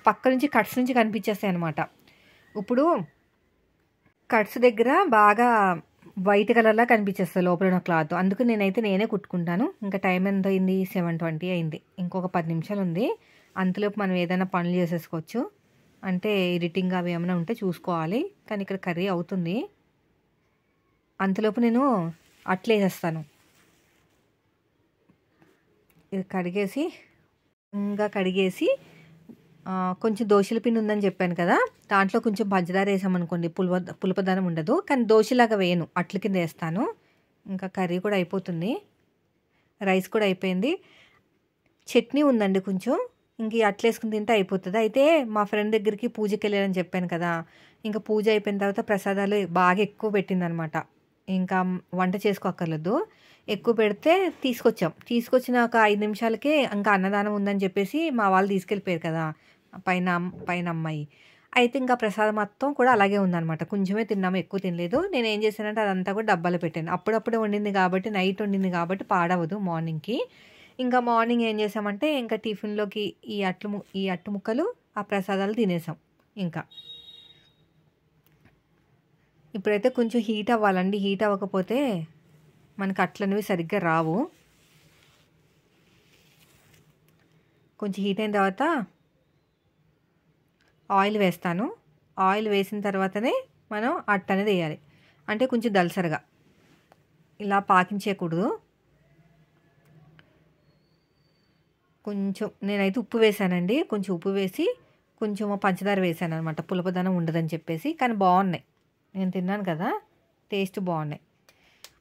పక్క నుంచి కట్స్ నుంచి కనిపించేస్తాయనమాట. ఇప్పుడు కట్స్ దగ్గర బాగా వైట్ కలర్‌లా కనిపించేస్తది లోపలున్న క్లాత్. అందుకు నేనే కుట్టుకుంటాను. ఇంకా టైం ఎంత అయింది? 7:20 అయింది. ఇంకొక 10 నిమిషాలుంది. అంతలోపు మనం ఏదైనా పనులు చేసేసుకోవచ్చు. అంటే ఎడిటింగ్ అవి ఏమైనా ఉంటే చూసుకోవాలి. కానీ ఇక్కడ కర్రీ అవుతుంది. అంతలోపు నేను అట్లేసేస్తాను. ఇది కడిగేసి కొంచెం దోసల పిండి ఉందని చెప్పాను కదా! దాంట్లో కొంచెం పంచదార వేసామనుకోండి పులపదనం ఉండదు. కానీ దోసలాగా వేయను, అట్ల కింద వేస్తాను. ఇంకా కర్రీ కూడా అయిపోతుంది. రైస్ కూడా అయిపోయింది. చట్నీ ఉందండి కొంచెం. ఇంక ఈ అట్లేసుకుని తింటే అయిపోతది. అయితే మా ఫ్రెండ్ దగ్గరికి పూజకెళ్ళానని చెప్పాను కదా! ఇంకా పూజ అయిపోయిన తర్వాత ప్రసాదాలు బాగా ఎక్కువ పెట్టిందనమాట. ఇంకా వంట చేసుకోక్కర్లేదు. ఎక్కువ పెడితే తీసుకొచ్చిన ఒక 5 నిమిషాలకే ఇంకా అన్నదానం ఉందని చెప్పేసి మా వాళ్ళు తీసుకెళ్ళిపోయారు కదా! పైన అమ్మాయి. అయితే ఇంకా ప్రసాదం మొత్తం కూడా అలాగే ఉందనమాట. కొంచెమే తిన్నాము, ఎక్కువ తినలేదు. నేనేం చేశానంటే అదంతా కూడా డబ్బాలో పెట్టాను. అప్పుడప్పుడే వండింది కాబట్టి, నైట్ వండింది కాబట్టి పాడవదు మార్నింగ్‌కి. ఇంకా మార్నింగ్ ఏం చేసామంటే, ఇంకా టిఫిన్‌లోకి ఈ అట్టు ముక్కలు, ఆ ప్రసాదాలు తినేసాం ఇంకా. ఇప్పుడైతే కొంచెం హీట్ అవ్వాలండి. హీట్ అవ్వకపోతే మనకు అట్లనేవి సరిగ్గా రావు. కొంచెం హీట్ అయిన తర్వాత ఆయిల్ వేస్తాను. ఆయిల్ వేసిన తర్వాతనే మనం అట్టు అనేది వేయాలి. అంటే కొంచెం దలసరిగా, ఇలా పాకించేయకూడదు. కొంచెం నేనైతే ఉప్పు వేసానండి. కొంచెం ఉప్పు వేసి కొంచెం పంచదార వేసాననమాట, పులపదనం ఉండదని చెప్పేసి. కానీ బాగున్నాయి, నేను తిన్నాను కదా, టేస్ట్ బాగున్నాయి.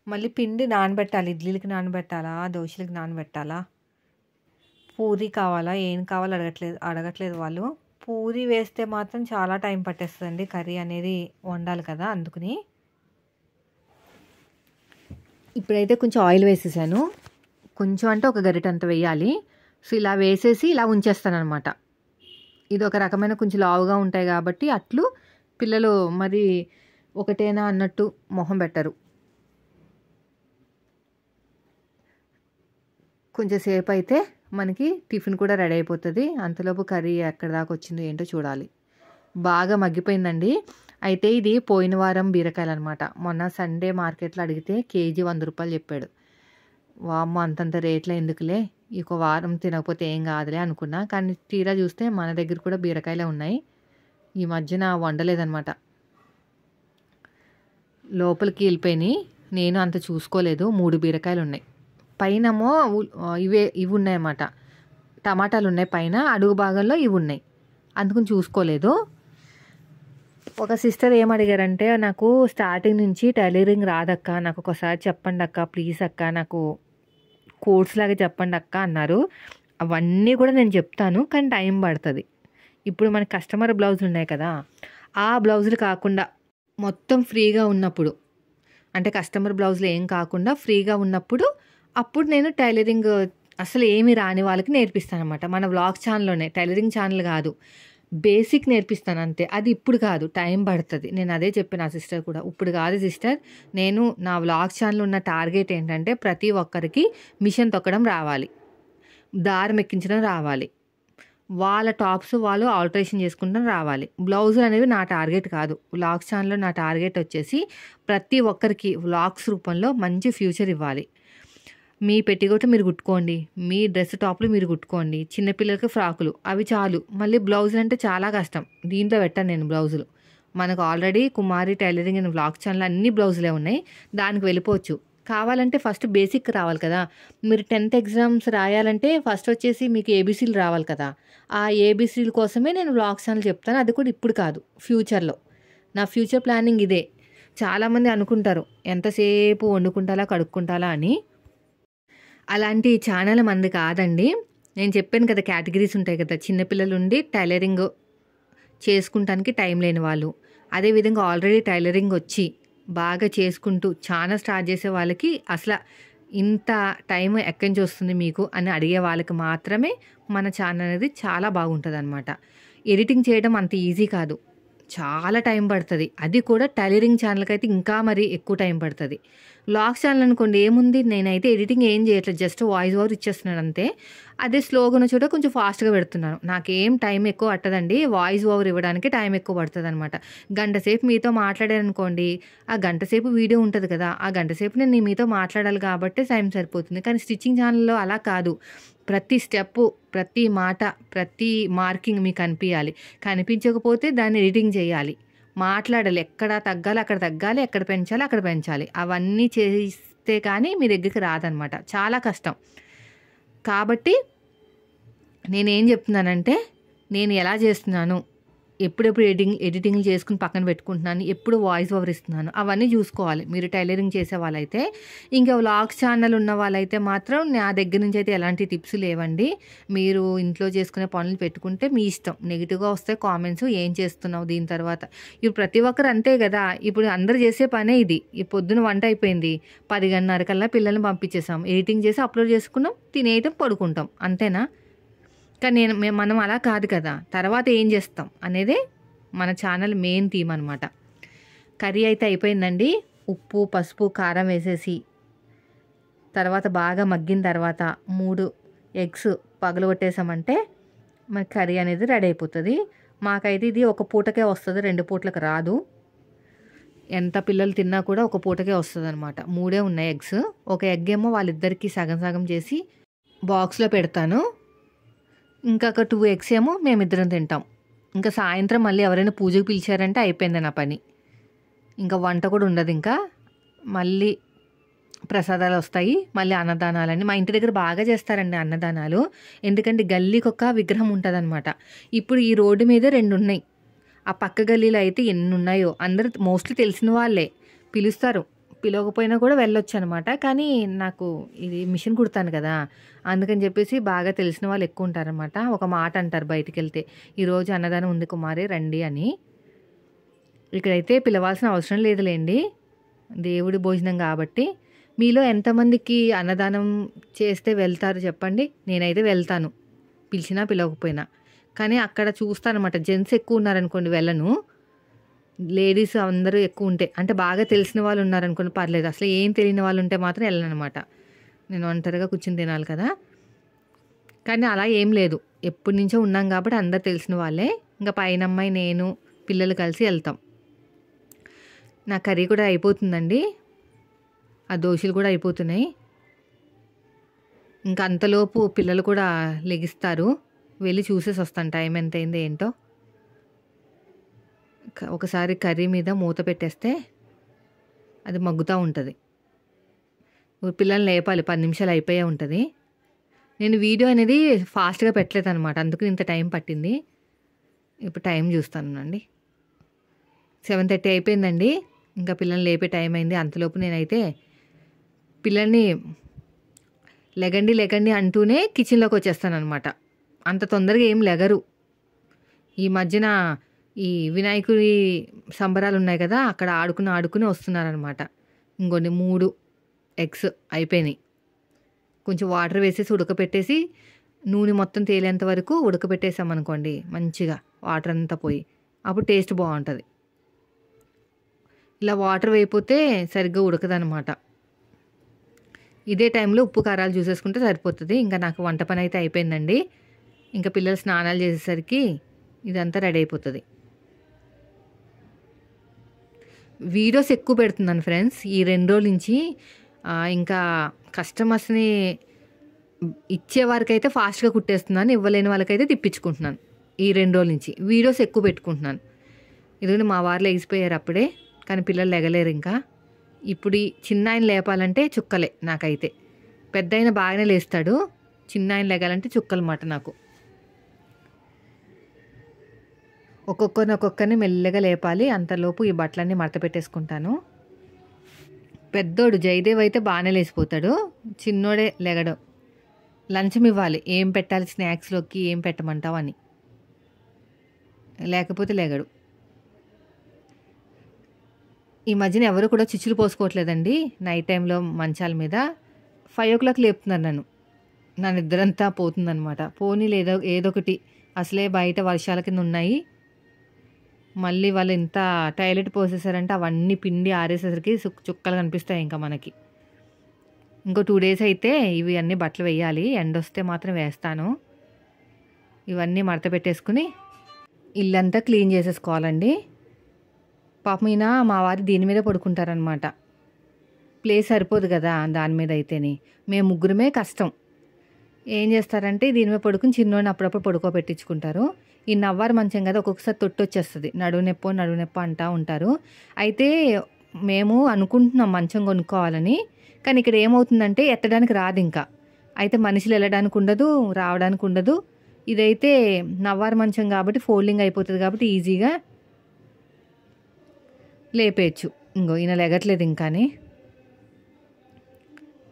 మళ్ళీ పిండి నానబెట్టాలి. ఇడ్లీలకి నానబెట్టాలా, దోశలకి నానబెట్టాలా, పూరి కావాలా, ఏం కావాలో అడగట్లేదు వాళ్ళు. పూరి వేస్తే మాత్రం చాలా టైం పట్టేస్తుందండి, కర్రీ అనేది వండాలి కదా అందుకని. ఇప్పుడైతే కొంచెం ఆయిల్ వేసేసాను, కొంచెం అంటే ఒక గరిటెంత వేయాలి. సో ఇలా వేసేసి ఇలా ఉంచేస్తాను అనమాట. ఇది ఒక రకమైన కొంచెం లావుగా ఉంటాయి కాబట్టి అట్లు పిల్లలు మరి ఒకటేనా అన్నట్టు మొహం పెట్టరు. కొంచెం సేపు అయితే మనకి టిఫిన్ కూడా రెడీ అయిపోతుంది. అంతలోపు కర్రీ ఎక్కడి దాకా వచ్చిందో ఏంటో చూడాలి. బాగా మగ్గిపోయిందండి. అయితే ఇది పోయిన వారం బీరకాయలు అనమాట. మొన్న సండే మార్కెట్లో అడిగితే కేజీ 100 రూపాయలు చెప్పాడు. వామ్మ అంతంత రేట్లో ఎందుకులే, ఇంకో వారం తినకపోతే ఏం కాదులే అనుకున్నా. కానీ తీరా చూస్తే మన దగ్గర కూడా బీరకాయలే ఉన్నాయి. ఈ మధ్యన వండలేదనమాట, లోపలికి వెళ్ళిపోయినాయి. నేను అంత చూసుకోలేదు. 3 బీరకాయలు ఉన్నాయి. పైనమో ఇవి ఉన్నాయన్నమాట, టమాటాలు ఉన్నాయి పైన, అడుగు భాగంలో ఇవి ఉన్నాయి, అందుకని చూసుకోలేదు. ఒక సిస్టర్ ఏమడిగారంటే, నాకు స్టార్టింగ్ నుంచి టైలరింగ్ రాదక్క, నాకు ఒకసారి చెప్పండి అక్క ప్లీజ్ అక్క, నాకు కోర్స్ లాగా చెప్పండి అక్క అన్నారు. అవన్నీ కూడా నేను చెప్తాను, కానీ టైం పడుతుంది. ఇప్పుడు మన కస్టమర్ బ్లౌజులు ఉన్నాయి కదా, ఆ బ్లౌజులు కాకుండా మొత్తం ఫ్రీగా ఉన్నప్పుడు, అంటే కస్టమర్ బ్లౌజులు ఏం కాకుండా ఫ్రీగా ఉన్నప్పుడు అప్పుడు నేను టైలరింగ్ అసలు ఏమి రాని వాళ్ళకి నేర్పిస్తాను అనమాట. మన వ్లాగ్ ఛానల్లోనే, టైలరింగ్ ఛానల్ కాదు, బేసిక్ నేర్పిస్తాను అంతే. అది ఇప్పుడు కాదు, టైం పడుతుంది. నేను అదే చెప్పాను ఆ సిస్టర్ కూడా, ఇప్పుడు కాదు సిస్టర్, నేను నా వ్లాగ్ ఛానల్ ఉన్న టార్గెట్ ఏంటంటే ప్రతి ఒక్కరికి మిషన్ తొక్కడం రావాలి, దారం ఎక్కించడం రావాలి, వాళ్ళ టాప్స్ వాళ్ళు ఆల్టరేషన్ చేసుకుంటాం రావాలి. బ్లౌజులు అనేవి నా టార్గెట్ కాదు. వ్లాగ్ ఛానల్లో నా టార్గెట్ వచ్చేసి ప్రతి ఒక్కరికి వ్లాగ్స్ రూపంలో మంచి ఫ్యూచర్ ఇవ్వాలి. మీ పెట్టికోట మీరు కుట్టుకోండి, మీ డ్రెస్ టాప్లు మీరు కుట్టుకోండి, చిన్నపిల్లలకి ఫ్రాకులు అవి చాలు. మళ్ళీ బ్లౌజులు అంటే చాలా కష్టం, దీంట్లో పెట్టాను నేను బ్లౌజులు. మనకు already Kumari tailoring and vlog channel అన్ని బ్లౌజులే ఉన్నాయి, దానికి వెళ్ళిపోవచ్చు. కావాలంటే ఫస్ట్ బేసిక్ రావాలి కదా. మీరు 10th ఎగ్జామ్స్ రాయాలంటే ఫస్ట్ వచ్చేసి మీకు ఏబీసీలు రావాలి కదా. ఆ ఏబీసీల కోసమే నేను వ్లాగ్ ఛానల్ చెప్తాను, అది కూడా ఇప్పుడు కాదు, ఫ్యూచర్లో. నా ఫ్యూచర్ ప్లానింగ్ ఇదే. చాలామంది అనుకుంటారు ఎంతసేపు వండుకుంటాలా కడుక్కుంటాలా అని. అలాంటి ఛానల్ మంది కాదండి. నేను చెప్పాను కదా, కేటగిరీస్ ఉంటాయి కదా, చిన్నపిల్లలు ఉండి టైలరింగ్ చేసుకుంటానికి టైం లేని వాళ్ళు, అదేవిధంగా ఆల్రెడీ టైలరింగ్ వచ్చి బాగా చేసుకుంటూ ఛానల్ స్టార్ట్ చేసే వాళ్ళకి, అసలు ఇంత టైం ఎక్కడి నుంచి వస్తుంది మీకు అని అడిగే వాళ్ళకి మాత్రమే మన ఛానల్ అనేది చాలా బాగుంటుంది అనమాట. ఎడిటింగ్ చేయడం అంత ఈజీ కాదు, చాలా టైం పడుతుంది. అది కూడా టైలరింగ్ ఛానల్కి అయితే ఇంకా మరి ఎక్కువ టైం పడుతుంది. వ్లాగ్ ఛానల్ అనుకోండి ఏముంది, నేనైతే ఎడిటింగ్ ఏం చేయట్లేదు, జస్ట్ వాయిస్ ఓవర్ ఇచ్చేస్తున్నాను అంతే. అదే స్లోగా ఉన్న చోట కొంచెం ఫాస్ట్గా పెడుతున్నాను. నాకేం టైం ఎక్కువ పట్టదండి, వాయిస్ ఓవర్ ఇవ్వడానికి టైం ఎక్కువ పడుతుంది అనమాట. గంట సేపు మీతో మాట్లాడారనుకోండి, ఆ గంట సేపు వీడియో ఉంటుంది కదా, ఆ గంట సేపు నేను మీతో మాట్లాడాలి కాబట్టి టైం సరిపోతుంది. కానీ స్టిచ్చింగ్ ఛానల్లో అలా కాదు, ప్రతి స్టెప్పు, ప్రతి మాట, ప్రతి మార్కింగ్ మీకు కనిపించాలి. కనిపించకపోతే దాన్ని ఎడిటింగ్ చేయాలి, మాట్లాడాలి, ఎక్కడ తగ్గాలి అక్కడ తగ్గాలి, ఎక్కడ పెంచాలి అక్కడ పెంచాలి. అవన్నీ చేస్తే కానీ మీ దగ్గరికి రాదనమాట, చాలా కష్టం. కాబట్టి నేనేం చెప్తున్నానంటే, నేను ఎలా చేస్తున్నాను, ఎప్పుడెప్పుడు ఎడిటింగ్లు చేసుకుని పక్కన పెట్టుకుంటున్నాను, ఎప్పుడు వాయిస్ ఓవర్ ఇస్తున్నాను, అవన్నీ చూసుకోవాలి మీరు టైలరింగ్ చేసే వాళ్ళైతే. ఇంకా వ్లాగ్ ఛానల్ ఉన్న వాళ్ళైతే మాత్రం నా దగ్గర నుంచి అయితే ఎలాంటి టిప్స్ లేవండి. మీరు ఇంట్లో చేసుకునే పనులు పెట్టుకుంటే మీ ఇష్టం. నెగిటివ్గా వస్తాయి కామెంట్స్, ఏం చేస్తున్నావు దీని తర్వాత. ఇప్పుడు ప్రతి ఒక్కరు అంతే కదా, ఇప్పుడు అందరు చేసే పనే ఇది. ఈ పొద్దున వంట అయిపోయింది, 10:30 కల్లా పిల్లల్ని పంపించేసాం, ఎడిటింగ్ చేసి అప్లోడ్ చేసుకున్నాం, తినేయటం పడుకుంటాం, అంతేనా? కానీ మనం అలా కాదు కదా, తర్వాత ఏం చేస్తాం అనేదే మన ఛానల్ మెయిన్ థీమ్ అనమాట. కర్రీ అయితే అయిపోయిందండి. ఉప్పు పసుపు కారం వేసేసి తర్వాత బాగా మగ్గిన తర్వాత 3 ఎగ్స్ పగలగొట్టేసామంటే మన కర్రీ అనేది రెడీ అయిపోతుంది. మాకైతే ఇది ఒక పూటకే వస్తుంది, 2 పూటలకు రాదు. ఎంత పిల్లలు తిన్నా కూడా ఒక పూటకే వస్తుంది అనమాట. 3 ఉన్నాయి ఎగ్స్. ఒక ఎగ్ ఏమో వాళ్ళిద్దరికీ సగం సగం చేసి బాక్స్లో పెడతాను, ఇంకొక 2 ఎగ్స్ ఏమో మేమిద్దరం తింటాం. ఇంకా సాయంత్రం మళ్ళీ ఎవరైనా పూజకు పిలిచారంటే అయిపోయింది నా పని, ఇంకా వంట కూడా ఉండదు. ఇంకా మళ్ళీ ప్రసాదాలు వస్తాయి, మళ్ళీ అన్నదానాలని. మా ఇంటి దగ్గర బాగా చేస్తారండి అన్నదానాలు, ఎందుకంటే గల్లీకి ఒక విగ్రహం ఉంటుంది అనమాట. ఇప్పుడు ఈ రోడ్డు మీద 2 ఉన్నాయి, ఆ పక్క గల్లీలో అయితే ఎన్ని ఉన్నాయో. అందరూ మోస్ట్లీ తెలిసిన వాళ్ళే పిలుస్తారు, పిలవకపోయినా కూడా వెళ్ళొచ్చనమాట. కానీ నాకు ఇది మిషన్ కుడతాను కదా! అందుకని చెప్పేసి బాగా తెలిసిన వాళ్ళు ఎక్కువ ఉంటారనమాట. ఒక మాట అంటారు బయటికెళ్తే, "ఈరోజు అన్నదానం ఉంది కుమారి రండి" అని. ఇక్కడైతే పిలవాల్సిన అవసరం లేదులెండి. దేవుడి భోజనం కాబట్టి. మీలో ఎంతమందికి అన్నదానం చేస్తే వెళ్తారు చెప్పండి? నేనైతే వెళ్తాను. పిలిచినా, పిలవకపోయినా. కానీ అక్కడ చూస్తాననమాట. జెంట్స్ ఎక్కువ ఉన్నారనుకోండి వెళ్ళను. లేడీస్ అందరూ ఎక్కువ ఉంటే, అంటే బాగా తెలిసిన వాళ్ళు ఉన్నారనుకోండి పర్లేదు. అసలు ఏం తెలియని వాళ్ళు ఉంటే మాత్రం వెళ్ళననమాట. నేను ఒంటరిగా కూర్చొని తినాలి కదా! కానీ అలా ఏం లేదు. ఎప్పటినుంచో ఉన్నాం కాబట్టి అందరూ తెలిసిన వాళ్ళే. ఇంక పైనమ్మాయి, నేను, పిల్లలు కలిసి ఎళ్తాం. నా కర్రీ కూడా అయిపోతుందండి. ఆ దోసలు కూడా అయిపోతున్నాయి. ఇంక అంతలోపు పిల్లలు కూడా లెగిస్తారు. వెళ్ళి చూసేసొస్తాను టైం ఎంతయిందో ఏంటో. ఒకసారి కర్రీ మీద మూత పెట్టేస్తే అది మగ్గుతా ఉంటది. పిల్లల్ని లేపాలి. 10 నిమిషాలు అయిపోయే ఉంటది. నేను వీడియో అనేది ఫాస్ట్‌గా పెట్టలేదనమాట. అందుకని ఇంత టైం పట్టింది. ఇప్పుడు టైం చూస్తానండి. 7:30 అయిపోయిందండి. ఇంకా పిల్లల్ని లేపే టైం అయింది. అంతలోపు నేనైతే పిల్లల్ని లెగండి, లెగండి అంటూనే కిచెన్‌లోకి వచ్చేస్తాననమాట. అంత తొందరగా ఏం లెగరు. ఈ మధ్యన ఈ వినాయకుడి సంబరాలున్నాయి కదా! అక్కడ ఆడుకుని వస్తున్నారనమాట. ఇంకోండి 3 ఎగ్స్ అయిపోయినాయి. కొంచెం వాటర్ వేసేసి ఉడకపెట్టేసి నూనె మొత్తం తేలేంత వరకు ఉడకపెట్టేసామనుకోండి మంచిగా వాటర్ అంతా పోయి. అప్పుడు టేస్ట్ బావుంటది. ఇలా వాటర్ వేయకపోతే సరిగ్గా ఉడకదనమాట. ఇదే టైంలో ఉప్పు, కారాలు చూసేసుకుంటే సరిపోతది. ఇంకా నాకు వంట పనైతే అయిపోయిందండి. ఇంకా పిల్లలు స్నానాలు చేసేసరికి ఇదంతా రెడీ అయిపోతది. వీడియోస్ ఎక్కువ పెడుతున్నాను ఫ్రెండ్స్. ఈ 2 రోజుల నుంచి ఇంకా కస్టమర్స్‌ని ఇచ్చేవారికైతే ఫాస్ట్‌గా కుట్టేస్తున్నాను. ఇవ్వలేని వాళ్ళకైతే తిప్పించుకుంటున్నాను. ఈ 2 రోజుల నుంచి వీడియోస్ ఎక్కువ పెట్టుకుంటున్నాను. ఇదిగోండి మా వారు లెగిసిపోయారు అప్పుడే. కానీ పిల్లలు లెగలేరు ఇంకా. ఇప్పుడు ఈ చిన్నాయన లేపాలంటే చుక్కలే నాకైతే. పెద్దాయన బాగానే లేస్తాడు. చిన్నాయన లెగాలంటే చుక్కలమాట నాకు. ఒక్కొక్కరిని మెల్లగా లేపాలి. అంతలోపు ఈ బట్టలన్నీ మడత పెట్టేసుకుంటాను. పెద్దోడు జయదేవ్ అయితే బాగానే లేసిపోతాడు. చిన్నోడే లెగడు. లంచం ఇవ్వాలి. ఏం పెట్టాలి స్నాక్స్‌లోకి, ఏం పెట్టమంటావు అని. లేకపోతే లెగడు. ఈ మధ్యన ఎవరు కూడా చిచ్చులు పోసుకోవట్లేదండి. నైట్ టైంలో మంచాల మీద 5:00 లేపుతున్నారు నన్ను. నా నిద్రంతా పోతుందనమాట. పోనీలే ఏదొకటి. అసలే బయట వర్షాల కింద ఉన్నాయి. మళ్ళీ వాళ్ళు ఎంత టాయిలెట్ పోసేసారంటే అవన్నీ పిండి ఆరేసేసరికి చుక్కలు కనిపిస్తాయి ఇంకా మనకి. ఇంకో 2 డేస్ అయితే ఇవి అన్నీ బట్టలు వేయాలి. ఎండొస్తే మాత్రం వేస్తాను. ఇవన్నీ మడత పెట్టేసుకుని ఇల్లంతా క్లీన్ చేసేసుకోవాలండి. పాపం ఈయన మా వారు దీని మీద పడుకుంటారనమాట. ప్లేస్ సరిపోదు కదా దాని మీద అయితేని. మేము ముగ్గురమే కష్టం. ఏం చేస్తారంటే దీని మీద పడుకుని చిన్నోడిని అప్పుడప్పుడు పడుకోబెట్టించుకుంటారు. ఈ నవ్వారు మంచం కదా ఒక్కొక్కసారి తొట్టొచ్చేస్తది. నడుము నొప్పో అంటా ఉంటారు. అయితే మేము అనుకుంటున్నాం మంచం కొనుక్కోవాలని. కానీ ఇక్కడ ఏమవుతుందంటే ఎత్తడానికి రాదు ఇంకా. అయితే మనుషులు వెళ్ళడానికి ఉండదు, రావడానికి ఉండదు. ఇదైతే నవ్వారు మంచం కాబట్టి ఫోల్డింగ్ అయిపోతుంది కాబట్టి ఈజీగా లేపేయచ్చు. ఇంగో ఈయన లెగట్లేదు ఇంకాని.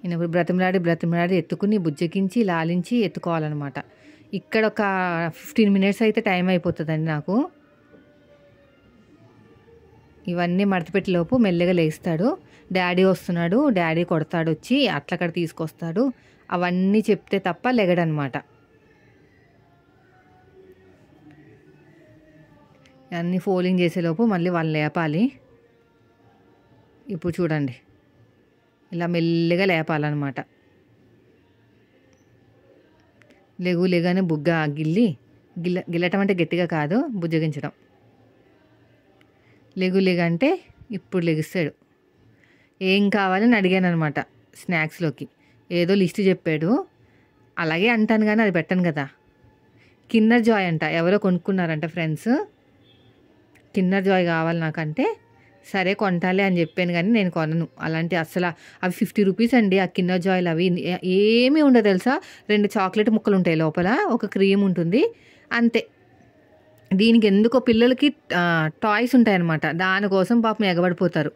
ఈయన ఇప్పుడు బ్రతిమలాడి ఎత్తుకుని బుజ్జగించి లాలించి ఎత్తుకోవాలన్నమాట. ఇక్కడ ఒక 15 మినిట్స్ అయితే టైం అయిపోతుందండి నాకు. ఇవన్నీ మడతపెట్టేలోపు మెల్లగా లేస్తాడు. డాడీ వస్తున్నాడు, డాడీ కొడతాడు, వచ్చి అట్లక్కడ తీసుకొస్తాడు. అవన్నీ చెప్తే తప్ప లెగడనమాట. అన్నీ ఫోల్డింగ్ చేసేలోపు మళ్ళీ వాళ్ళు లేపాలి. ఇప్పుడు చూడండి ఇలా మెల్లగా లేపాలన్నమాట. లెగానే బుగ్గ గిల్లటం అంటే గట్టిగా కాదు, బుజ్జగించడం. లెగు అంటే ఇప్పుడు లెగిస్తాడు. ఏం కావాలని అడిగాను అనమాట స్నాక్స్లోకి. ఏదో లిస్ట్ చెప్పాడు. అలాగే అంటాను కానీ అది పెట్టను కదా. కిన్నర్ జాయ్ అంట ఎవరో కొనుక్కున్నారంట ఫ్రెండ్స్. కిన్నర్ జాయ్ కావాలి నాకంటే సరే కొంటాలే అని చెప్పాను కానీ నేను కొనను. అలాంటి అసలు అవి 50 రూపీస్ అండి ఆ కిన్నర్ జాయ్లు. అవి ఏమీ ఉండదు తెలుసా. 2 చాక్లెట్ ముక్కలు ఉంటాయి లోపల, ఒక క్రీమ్ ఉంటుంది అంతే. దీనికి ఎందుకో పిల్లలకి టాయ్స్ ఉంటాయన్నమాట. దానికోసం పాపం ఎగబడిపోతారు.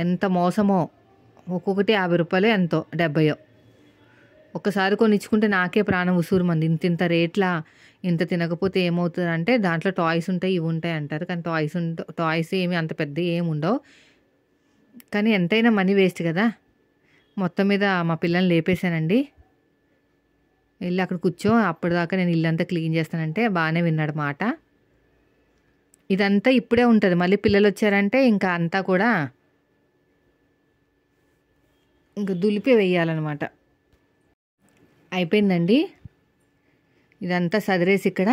ఎంత మోసమో. ఒక్కొక్కటి రూ. 50 ఎంతో 70. ఒక్కసారి కొనిచ్చుకుంటే నాకే ప్రాణం ఉసూరుమంది. ఇంతింత రేట్లా, ఇంత తినకపోతే ఏమవుతుందంటే దాంట్లో టాయ్స్ ఉంటాయి, ఇవి ఉంటాయి అంటారు. కానీ టాయ్స్ ఏమి అంత పెద్ద ఏమి ఉండవు. కానీ ఎంతైనా మనీ వేస్ట్ కదా. మొత్తం మీద మా పిల్లల్ని లేపేశానండి. వెళ్ళి అక్కడ కూర్చో, అప్పటిదాకా నేను ఇల్లంతా క్లీన్ చేస్తానంటే బాగానే విన్నాడు మాట. ఇదంతా ఇప్పుడే ఉంటుంది, మళ్ళీ పిల్లలు వచ్చారంటే ఇంకా అంతా కూడా ఇంకా దులిపి వేయాలన్నమాట. అయిపోయిందండి. ఇదంతా సదిరేసి ఇక్కడ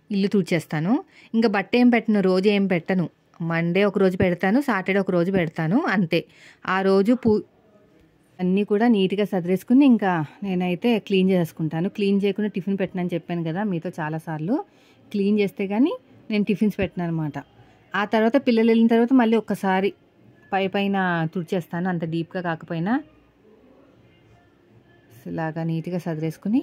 ఇల్లు తుడిచేస్తాను. ఇంకా బట్ట ఏం పెట్టను, రోజు ఏం పెట్టను. మండే ఒకరోజు పెడతాను, సాటర్డే ఒకరోజు పెడతాను, అంతే. ఆ రోజు అన్నీ కూడా నీట్గా సదిరేసుకుని ఇంకా నేనైతే క్లీన్ చేసుకుంటాను. క్లీన్ చేయకుండా టిఫిన్ పెట్టనని చెప్పాను కదా మీతో చాలాసార్లు. క్లీన్ చేస్తే కానీ నేను టిఫిన్స్ పెట్టను అనమాట. ఆ తర్వాత పిల్లలు వెళ్ళిన తర్వాత మళ్ళీ ఒక్కసారి పైన తుడిచేస్తాను, అంత డీప్గా కాకపోయినా. ఇలాగా నీట్గా సదిరేసుకుని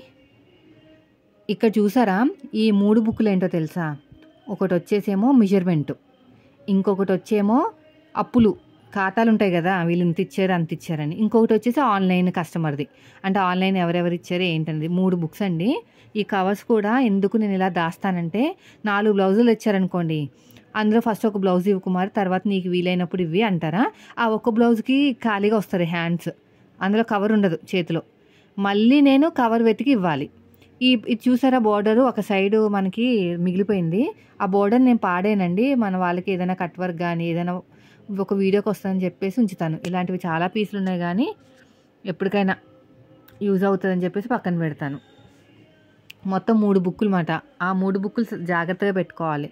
ఇక్కడ చూసారా, ఈ 3 బుక్కులు ఏంటో తెలుసా? ఒకటి వచ్చేసేమో మెజర్మెంటు, ఇంకొకటి వచ్చేమో అప్పులు, ఖాతాలు ఉంటాయి కదా, వీళ్ళు ఇంత ఇచ్చారు అంత ఇచ్చారని. ఇంకొకటి వచ్చేసి ఆన్లైన్ కస్టమర్ది, అంటే ఆన్లైన్ ఎవరెవరు ఇచ్చారు ఏంటనేది. 3 బుక్స్ అండి. ఈ కవర్స్ కూడా ఎందుకు నేను ఇలా దాస్తానంటే, 4 బ్లౌజులు ఇచ్చారనుకోండి, అందులో ఫస్ట్ ఒక బ్లౌజ్ ఇవ్వు కుమార్, తర్వాత నీకు వీలైనప్పుడు ఇవి అంటారా. ఆ ఒక్క బ్లౌజ్కి ఖాళీగా వస్తుంది హ్యాండ్స్, అందులో కవర్ ఉండదు చేతిలో. మళ్ళీ నేను కవర్ వెతికి ఇవ్వాలి. ఇది చూసారా, బోర్డరు ఒక సైడు మనకి మిగిలిపోయింది. ఆ బోర్డర్ నేను పాడేనండి. మన వాళ్ళకి ఏదైనా కట్ వర్క్ కానీ ఏదైనా ఒక వీడియోకి వస్తుందని చెప్పేసి ఉంచుతాను. ఇలాంటివి చాలా పీసులు ఉన్నాయి కానీ ఎప్పటికైనా యూజ్ అవుతుందని చెప్పేసి పక్కన పెడతాను. మొత్తం 3 బుక్కులు మాట. ఆ 3 బుక్కులు జాగ్రత్తగా పెట్టుకోవాలి.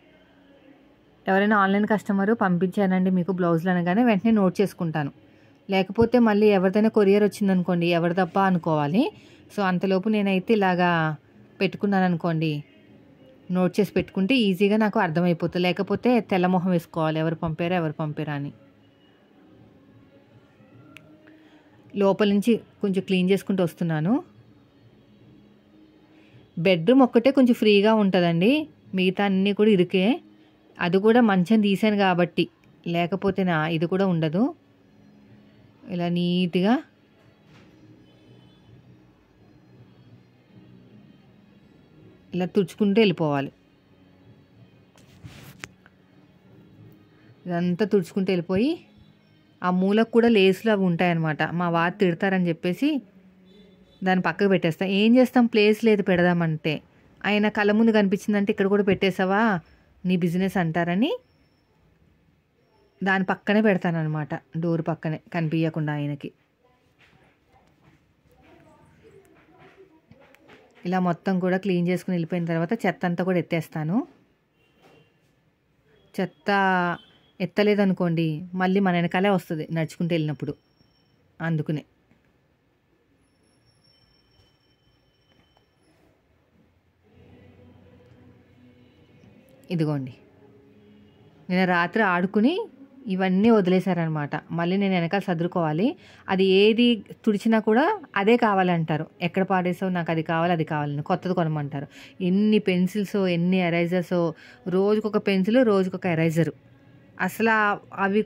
ఎవరైనా ఆన్లైన్ కస్టమరు పంపించానండి మీకు బ్లౌజులు అనగానే వెంటనే నోట్ చేసుకుంటాను. లేకపోతే మళ్ళీ ఎవరిదైనా కొరియర్ వచ్చిందనుకోండి, ఎవరిదబ్బా అనుకోవాలి. సో అంతలోపు నేనైతే ఇలాగా పెట్టుకున్నాను అనుకోండి, నోట్ చేసి పెట్టుకుంటే ఈజీగా నాకు అర్థమైపోతుంది. లేకపోతే తెల్లమొహం వేసుకోవాలి, ఎవరు పంపారా అని. లోపల నుంచి కొంచెం క్లీన్ చేసుకుంటూ వస్తున్నాను. బెడ్రూమ్ ఒక్కటే కొంచెం ఫ్రీగా ఉంటుందండి, మిగతా అన్నీ కూడా ఇరుకే. అది కూడా మంచం తీసాను కాబట్టి, లేకపోతే ఇది కూడా ఉండదు. ఇలా నీట్గా ఇలా తుడుచుకుంటూ వెళ్ళిపోవాలి. ఇదంతా తుడుచుకుంటూ వెళ్ళిపోయి ఆ మూలకు కూడా లేసులు అవి ఉంటాయన్నమాట. మా వారు తిడతారని చెప్పేసి దాన్ని పక్కకు పెట్టేస్తాం. ఏం చేస్తాం, ప్లేస్ లేదు పెడదామంటే. ఆయన కళ్ళ ముందు కనిపించిందంటే ఇక్కడ కూడా పెట్టేసావా నీ బిజినెస్ అంటారని దాని పక్కనే పెడతానమాట, డోర్ పక్కనే కనిపించకుండా ఆయనకి. ఇలా మొత్తం కూడా క్లీన్ చేసుకుని వెళ్ళిపోయిన తర్వాత చెత్త అంతా కూడా ఎత్తేస్తాను. చెత్త ఎత్తలేదనుకోండి మళ్ళీ మన వెనకాలే వస్తుంది నడుచుకుంటూ వెళ్ళినప్పుడు, అందుకునే. ఇదిగోండి, నేను రాత్రి ఆడుకుని ఇవన్నీ వదిలేశారనమాట. మళ్ళీ నేను వెనకాల సర్దుకోవాలి. అది ఏది తుడిచినా కూడా అదే కావాలంటారు. ఎక్కడ పాడేసావు, నాకు అది కావాలి అది కావాలని కొత్తది కొనమంటారు. ఎన్ని పెన్సిల్స్, ఎన్ని ఎరైజర్స్, రోజుకొక పెన్సిల్, రోజుకొక ఎరైజరు. అసలు అవి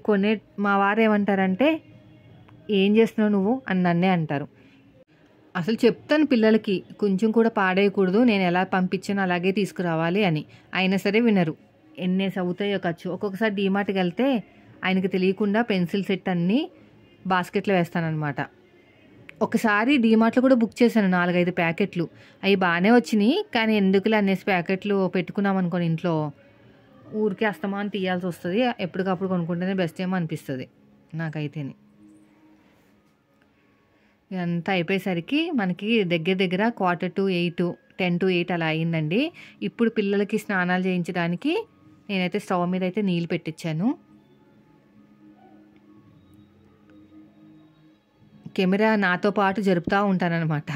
మా వారు ఏమంటారంటే, ఏం చేస్తున్నావు నువ్వు అని నన్నే అంటారు. అసలు చెప్తాను పిల్లలకి, కొంచెం కూడా పాడేయకూడదు, నేను ఎలా పంపించానో అలాగే తీసుకురావాలి అని. అయినా సరే వినరు. ఎన్నేసి అవుతాయో ఖర్చు. ఒక్కొక్కసారి డీమార్ట్కి వెళ్తే ఆయనకి తెలియకుండా పెన్సిల్ సెట్ అన్నీ బాస్కెట్లో వేస్తానన్నమాట. ఒకసారి డీమార్ట్లో కూడా బుక్ చేశాను 4-5 ప్యాకెట్లు. అవి బాగానే వచ్చినాయి, కానీ ఎందుకులే అనేసి ప్యాకెట్లు పెట్టుకున్నాం అనుకోని ఇంట్లో ఊరికే అస్తమానం తీయాల్సి వస్తుంది. ఎప్పటికప్పుడు కొనుక్కుంటేనే బెస్ట్ ఏమో అనిపిస్తుంది నాకైతేనే. ఇదంతా అయిపోయేసరికి మనకి దగ్గర 7:45, 10 to 8 అలా అయిందండి. ఇప్పుడు పిల్లలకి స్నానాలు చేయించడానికి నేనైతే స్టవ్ మీద అయితే నీళ్ళు పెట్టించాను. కెమెరా నాతో పాటు జరుపుతూ ఉంటానన్నమాట.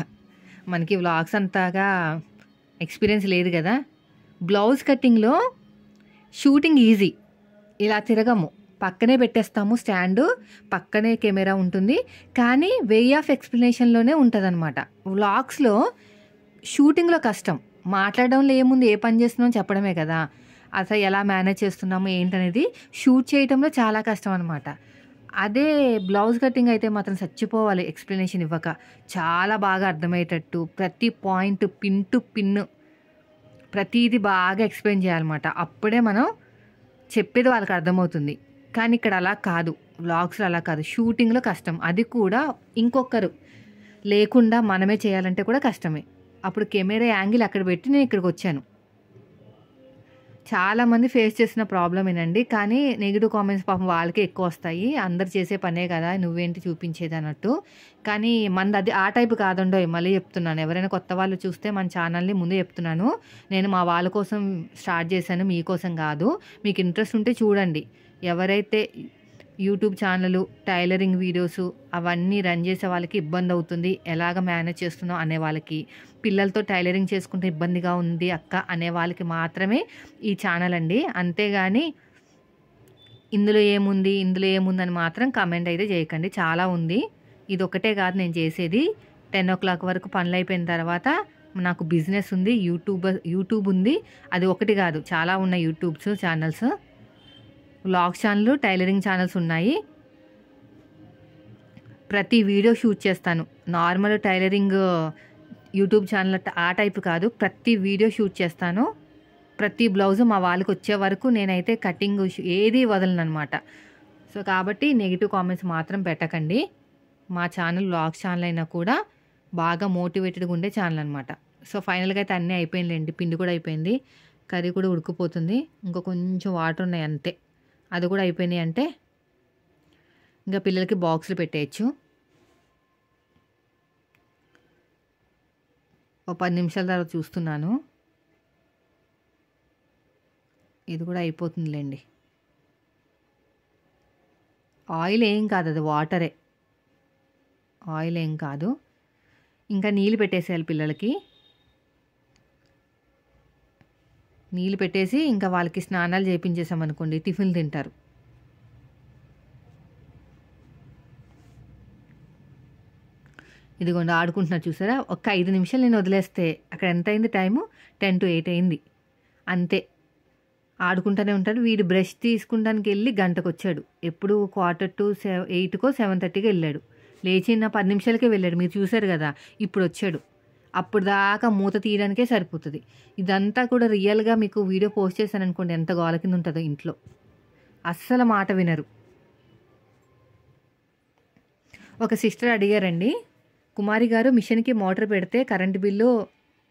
మనకి వ్లాగ్స్ అంతగా ఎక్స్పీరియన్స్ లేదు కదా. బ్లౌజ్ కటింగ్లో షూటింగ్ ఈజీ, ఇలా తిరగము, పక్కనే పెట్టేస్తాము స్టాండు, పక్కనే కెమెరా ఉంటుంది. కానీ వే ఆఫ్ ఎక్స్ప్లెనేషన్లోనే ఉంటుంది అనమాట. వ్లాగ్స్లో షూటింగ్లో కష్టం, మాట్లాడడంలో ఏముంది, ఏ పని చేస్తున్నామో చెప్పడమే కదా. అసలు ఎలా మేనేజ్ చేస్తున్నాము ఏంటనేది షూట్ చేయడంలో చాలా కష్టం అనమాట. అదే బ్లౌజ్ కటింగ్ అయితే మాత్రం చచ్చిపోవాలి ఎక్స్‌ప్లనేషన్ ఇవ్వక. చాలా బాగా అర్థమయ్యేటట్టు ప్రతి పాయింట్ పిన్ టు పిన్ ప్రతీది బాగా ఎక్స్‌ప్లెయిన్ చేయాలన్నమాట. అప్పుడే మనం చెప్పేది వాళ్ళకి అర్థమవుతుంది. కానీ ఇక్కడ అలా కాదు. వ్లాగ్స్‌లో అలా కాదు. షూటింగ్‌లో కష్టం. అది కూడా ఇంకొకరు లేకుండా మనమే చేయాలంటే కూడా కష్టమే. అప్పుడు కెమెరా యాంగిల్ అక్కడ పెట్టి నేను ఇక్కడికొచ్చాను. చాలామంది ఫేస్ చేసిన ప్రాబ్లమేనండి. కానీ నెగెటివ్ కామెంట్స్ పాపం వాళ్ళకే ఎక్కువొస్తాయి. అందరూ చేసే పనే కదా! నువ్వేంటి చూపించేదన్నట్టు. కానీ మనదది ఆ టైప్ కాదండోయ్! మళ్ళీ చెప్తున్నాను. ఎవరైనా కొత్త వాళ్ళు చూస్తే మన ఛానల్‌ని ముందే చెప్తున్నాను. నేను మా వాళ్ళ కోసం స్టార్ట్ చేశాను. మీకోసం కాదు. మీకు ఇంట్రెస్ట్ ఉంటే చూడండి. ఎవరైతే యూట్యూబ్ ఛానలు, టైలరింగ్ వీడియోసు అవన్నీ రన్ చేసే వాళ్ళకి ఇబ్బందవుతుంది. ఎలాగ మేనేజ్ చేస్తున్నావు అనే వాళ్ళకి, పిల్లలతో టైలరింగ్ చేసుకుంటే ఇబ్బందిగా ఉంది అక్క అనే వాళ్ళకి మాత్రమే ఈ ఛానల్ అండి. అంతేగాని ఇందులో ఏముంది, ఇందులో ఏముందని మాత్రం కామెంట్ అయితే చేయకండి. చాలా ఉంది. ఇదొక్కటే కాదు నేను చేసేది. 10:00 వరకు పనులయిపోయిన తర్వాత నాకు బిజినెస్ ఉంది. యూట్యూబ్ ఉంది. అది ఒకటి కాదు చాలా ఉన్నాయి channels. Vlogs channel, tailoring channels ఉన్నాయి. ప్రతి వీడియో షూట్ చేస్తాను. నార్మల్ టైలరింగ్ యూట్యూబ్ ఛానల్ ఆ టైప్ కాదు. ప్రతి వీడియో షూట్ చేస్తాను. ప్రతి బ్లౌజు మా వాళ్ళకి వచ్చే వరకు నేనైతే కటింగ్ ఏది వదలననమాట. సో, కాబట్టి నెగెటివ్ కామెంట్స్ మాత్రం పెట్టకండి. మా ఛానల్ వ్లాగ్స్ ఛానల్ అయినా కూడా బాగా మోటివేటెడ్‌గా ఉండే ఛానల్ అనమాట. సో, ఫైనల్‌గా అయితే అన్నీ అయిపోయినాయిలెండి. పిండి కూడా అయిపోయింది. కర్రీ కూడా ఉడికిపోతుంది. ఇంకా కొంచెం వాటర్ ఉన్నాయి అంతే. అది కూడా అయిపోయినాయి అంటే ఇంకా పిల్లలకి బాక్సులు పెట్టేయచ్చు. ఓ 10 నిమిషాల తర్వాత చూస్తున్నాను. ఇది కూడా అయిపోతుందిలేండి. ఆయిల్ ఏం కాదు, అది వాటరే. ఆయిల్ ఏం కాదు. ఇంకా నీళ్ళు పెట్టేసేయాలి పిల్లలకి. నీళ్ళు పెట్టేసి ఇంకా వాళ్ళకి స్నానాలు చేపించేసామనుకోండి టిఫిన్లు తింటారు. ఇదిగోండి ఆడుకుంటున్నారు చూసారా? ఒక్క 5 నిమిషాలు నేను వదిలేస్తే అక్కడ ఎంత అయింది టైము? 10 to 8 అయింది. అంతే. ఆడుకుంటూనే ఉంటాడు. వీడు బ్రష్ తీసుకుంటానికి వెళ్ళి గంటకొచ్చాడు. ఎప్పుడు 7:45కో 7:30కో వెళ్ళాడు. లేచిన 10 నిమిషాలకే వెళ్ళాడు. మీరు చూసారు కదా! ఇప్పుడు వచ్చాడు. అప్పుడు దాకా మూత తీయడానికే సరిపోతుంది. ఇదంతా కూడా రియల్‌గా మీకు వీడియో పోస్ట్ చేశాననుకోండి ఎంత గోల కింద ఉంటుందో ఇంట్లో. అస్సలు మాట వినరు. ఒక సిస్టర్ అడిగారండి, కుమారి గారు మిషన్‌కి మోటార్ పెడితే కరెంట్ బిల్లు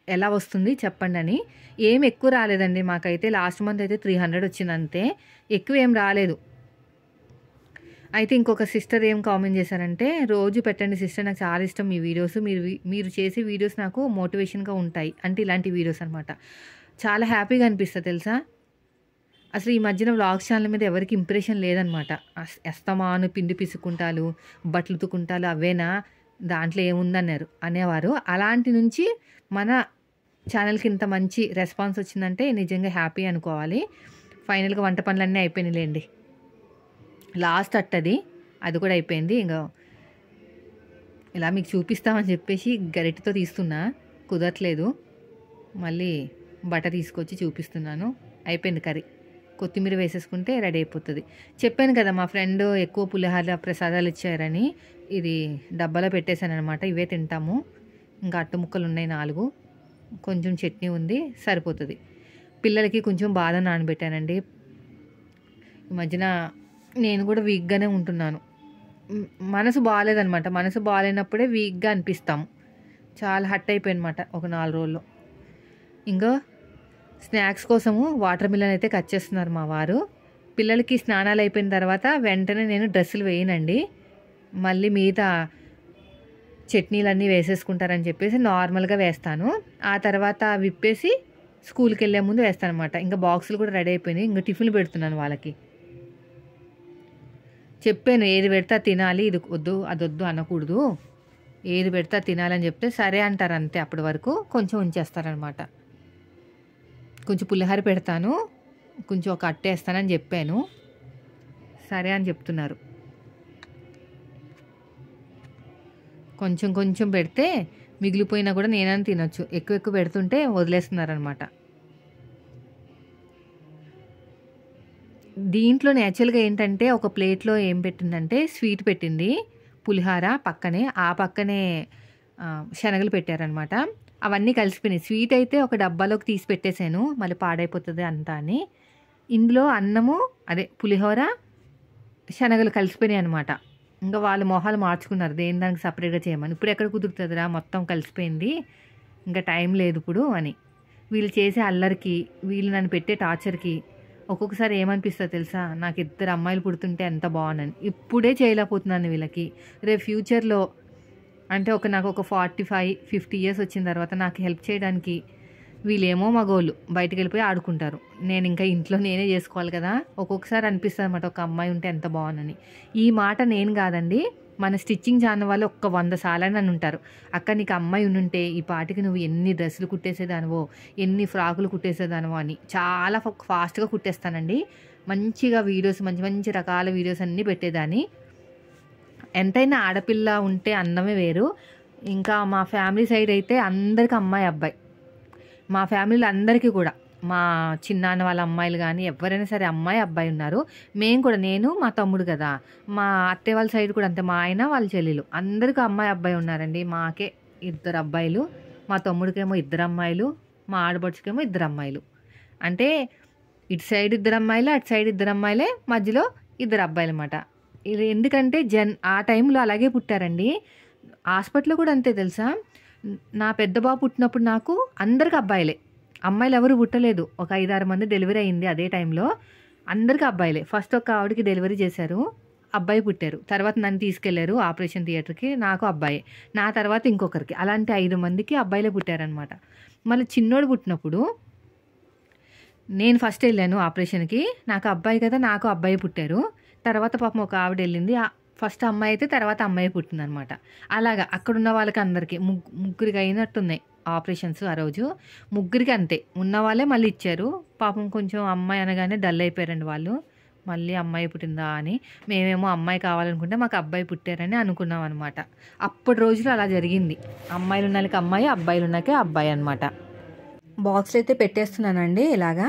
ఎలా వస్తుంది చెప్పండి అని. ఏం ఎక్కువ రాలేదండి మాకైతే. లాస్ట్ మంత్ అయితే 300 వచ్చింది అంతే. ఎక్కువ ఏం రాలేదు. అయితే ఇంకొక సిస్టర్ ఏం కామెంట్ చేశారంటే, రోజు పెట్టండి సిస్టర్, నాకు చాలా ఇష్టం మీ వీడియోస్. మీరు చేసే వీడియోస్ నాకు మోటివేషన్‌గా ఉంటాయి. అంటే ఇలాంటి వీడియోస్ అనమాట. చాలా హ్యాపీగా అనిపిస్తది తెలుసా? అసలు ఈ మధ్యన వ్లాగ్స్ ఛానల్ మీద ఎవరికి ఇంప్రెషన్ లేదనమాట. అస్తమాను పిండి పిసుకుంటాలు, బట్టలు ఉతుకుంటాలు అవేనా, దాంట్లో అనేవారు. అలాంటి నుంచి మన ఛానల్‌కి ఇంత మంచి రెస్పాన్స్ వచ్చిందంటే నిజంగా హ్యాపీ అనుకోవాలి. ఫైనల్‌గా వంట పనులన్నీ అయిపోయినాయిలెండి. లాస్ట్ అట్టది. అది కూడా అయిపోయింది. ఇంక ఇలా మీకు చూపిస్తామని చెప్పేసి గరిటెతో తీస్తున్నా. కుదరట్లేదు. మళ్ళీ బట్ట తీసుకొచ్చి చూపిస్తున్నాను. అయిపోయింది కర్రీ. కొత్తిమీర వేసేసుకుంటే రెడీ అయిపోతుంది. చెప్పాను కదా మా ఫ్రెండ్ ఎక్కువ పులిహోర ప్రసాదాలు ఇచ్చారని. ఇది డబ్బాలో పెట్టేశాననమాట. ఇవే తింటాము. ఇంకా అట్టు ముక్కలు ఉన్నాయి 4. కొంచెం చట్నీ ఉంది సరిపోతుంది. పిల్లలకి కొంచెం బాదం నానబెట్టానండి. ఈ మధ్యన నేను కూడా వీక్‌గానే ఉంటున్నాను. మనసు బాలేదనమాట. మనసు బాలేనప్పుడే వీక్‌గా అనిపిస్తాము. చాలా హర్ట్ అయిపోయానమాట ఒక 4 రోజుల్లో. ఇంకో స్నాక్స్ కోసము వాటర్ మిలన్ అయితే కట్ చేస్తున్నారు మా వారు. పిల్లలకి స్నానాలు అయిపోయిన తర్వాత వెంటనే నేను డ్రెస్సులు వేయనండి. మళ్ళీ మిగతా చట్నీలన్నీ వేసేసుకుంటారని చెప్పేసి నార్మల్‌గా వేస్తాను. ఆ తర్వాత విప్పేసి స్కూల్‌కి వెళ్ళే ముందు వేస్తానమాట. ఇంకా బాక్సులు కూడా రెడీ అయిపోయినాయి. ఇంక టిఫిన్‌లు పెడుతున్నాను వాళ్ళకి. చెప్పాను ఏది పెడితే అది తినాలి, ఇది వద్దు అదొద్దు అనకూడదు, ఏది పెడితే అది తినాలని చెప్తే సరే అంటారు అంతే. అప్పటి వరకు కొంచెం ఉంచేస్తారనమాట. కొంచెం పులిహోర పెడతాను, కొంచెం ఒక అట్టేస్తానని చెప్పాను. సరే అని చెప్తున్నారు. కొంచెం కొంచెం పెడితే మిగిలిపోయినా కూడా నేనని తినొచ్చు. ఎక్కువ పెడుతుంటే వదిలేస్తున్నారనమాట. దీంట్లో నేచురల్‌గా ఏంటంటే, ఒక ప్లేట్‌లో ఏం పెట్టిందంటే, స్వీట్ పెట్టింది. పులిహార పక్కనే, ఆ పక్కనే శనగలు పెట్టారనమాట. అవన్నీ కలిసిపోయినాయి. స్వీట్ అయితే ఒక డబ్బాలోకి తీసి పెట్టేసాను. మళ్ళీ పాడైపోతది అంతా అని. ఇందులో అన్నము, అదే పులిహోర, శనగలు కలిసిపోయినాయనమాట. ఇంక వాళ్ళ మొహాలు మార్చుకున్నారు. దేని దానికి సెపరేట్‌గా చేయమని. ఇప్పుడెక్కడ కుదురుతదిరా మొత్తం కలిసిపోయింది. ఇంక టైం లేదిప్పుడు అని. వీళ్ళు చేసే అల్లరికి, వీళ్ళు నన్ను పెట్టే టార్చర్‌కి ఒక్కొక్కసారి ఏమనిపిస్తదో తెలుసా? నాకు ఇద్దరు అమ్మాయిలు పుడుతుంటే ఎంత బావుండని. ఇప్పుడే చేయలేకపోతున్నాను వీళ్ళకి. రేపు ఫ్యూచర్‌లో అంటే నాకు ఒక 45, 50 ఇయర్స్ వచ్చిన తర్వాత నాకు హెల్ప్ చేయడానికి వీళ్ళేమో మగోళ్ళు బయటికెళ్ళిపోయి ఆడుకుంటారు. నేనింకా ఇంట్లో నేనే జేసుకోవాలి కదా! ఒక్కొక్కసారి అనిపిస్తదనమాట ఒక అమ్మాయి ఉంటే ఎంత బావుండని. ఈ మాట నేను గాదండి. మన స్టిచ్చింగ్ ఛానల్ వాళ్ళు ఒక్క 100 సార్లైనా నన్నుంటారు. "అక్క నీకు అమ్మాయి ఉండుంటే ఈ పాటికి నువ్వు ఎన్ని డ్రెస్సులు కుట్టేసేదానివో, ఎన్ని ఫ్రాకులు కుట్టేసేదానివో" అని. చాలా ఫాస్ట్‌గా కుట్టేస్తానండి. మంచిగా వీడియోస్ మంచి మంచి రకాల వీడియోస్ అన్నీ పెట్టేదాన్ని. ఎంతైనా ఆడపిల్ల ఉంటే అందమే వేరు. ఇంకా మా ఫ్యామిలీ సైడ్ అయితే అందరికి అమ్మాయి, అబ్బాయి. మా ఫ్యామిలీలో అందరికీ కూడా మా చిన్నాన్న వాళ్ళ అమ్మాయిలు గానీ, ఎవ్వరైనా సరే అమ్మాయి, అబ్బాయి ఉన్నారు. మేము కూడా నేను, మా తమ్ముడు కదా! మా అత్తయ్య వాళ్ళ సైడ్ కూడా అంతే. మా ఆయన, వాళ్ళ చెల్లెలు అందరికి అమ్మాయి, అబ్బాయి ఉన్నారండి. మాకే 2 అబ్బాయిలు. మా తమ్ముడికేమో 2 అమ్మాయిలు. మా ఆడపడుచుకేమో 2 అమ్మాయిలు. అంటే ఇటు సైడ్ 2 అమ్మాయిలు, అటు సైడ్ 2 అమ్మాయిలే, మధ్యలో 2 అబ్బాయిలమాట. ఇది ఎందుకంటే ఆ టైంలో అలాగే పుట్టారండి. హాస్పిటల్‌లో కూడా అంతే తెలుసా? నా పెద్ద బాబు పుట్టినప్పుడు నాకు అందరికి అబ్బాయిలే. అమ్మాయిలెవరు పుట్టలేదు. ఒక 5, 6 మంది డెలివరీ అయింది అదే టైంలో. అందరికి అబ్బాయిలే. ఫస్ట్ ఒక ఆవిడకి డెలివరీ చేశారు. అబ్బాయి పుట్టారు. తర్వాత నన్ను తీసుకెళ్లారు ఆపరేషన్ థియేటర్‌కి. నాకు అబ్బాయే. నా తర్వాత ఇంకొకరికి. అలాంటి 5 మందికి అబ్బాయిలే పుట్టారనమాట. మళ్ళీ చిన్నోడు పుట్టినప్పుడు నేను ఫస్ట్ ఎళ్ళాను ఆపరేషన్‌కి. నాకు అబ్బాయి కదా! నాకు అబ్బాయే పుట్టారు. తర్వాత పాపం ఒక ఆవిడెళ్ళింది. ఫస్ట్ అమ్మాయి అయితే తర్వాత అమ్మాయే పుట్టిందనమాట. అలాగా అక్కడున్న వాళ్ళకి అందరికి ముగ్గురికి అయినట్టున్నాయి ఆపరేషన్స్ ఆ రోజు. ముగ్గురికి అంతే. ఉన్నవాళ్ళే మళ్ళీ ఇచ్చారు. పాపం కొంచెం అమ్మాయి అనగానే డల్ అయిపోయారండి వాళ్ళు. మళ్ళీ అమ్మాయి పుట్టిందా అని. మేమేమో అమ్మాయి కావాలనుకుంటే మాకు అబ్బాయి పుట్టారని అనుకున్నామనమాట. అప్పటి రోజుల్లో అలా జరిగింది. అమ్మాయిలున్నోళ్ళకి అమ్మాయి, అబ్బాయిలున్నకే అబ్బాయి అనమాట. బాక్స్‌లో అయితే పెట్టేస్తున్నానండి ఇలాగా.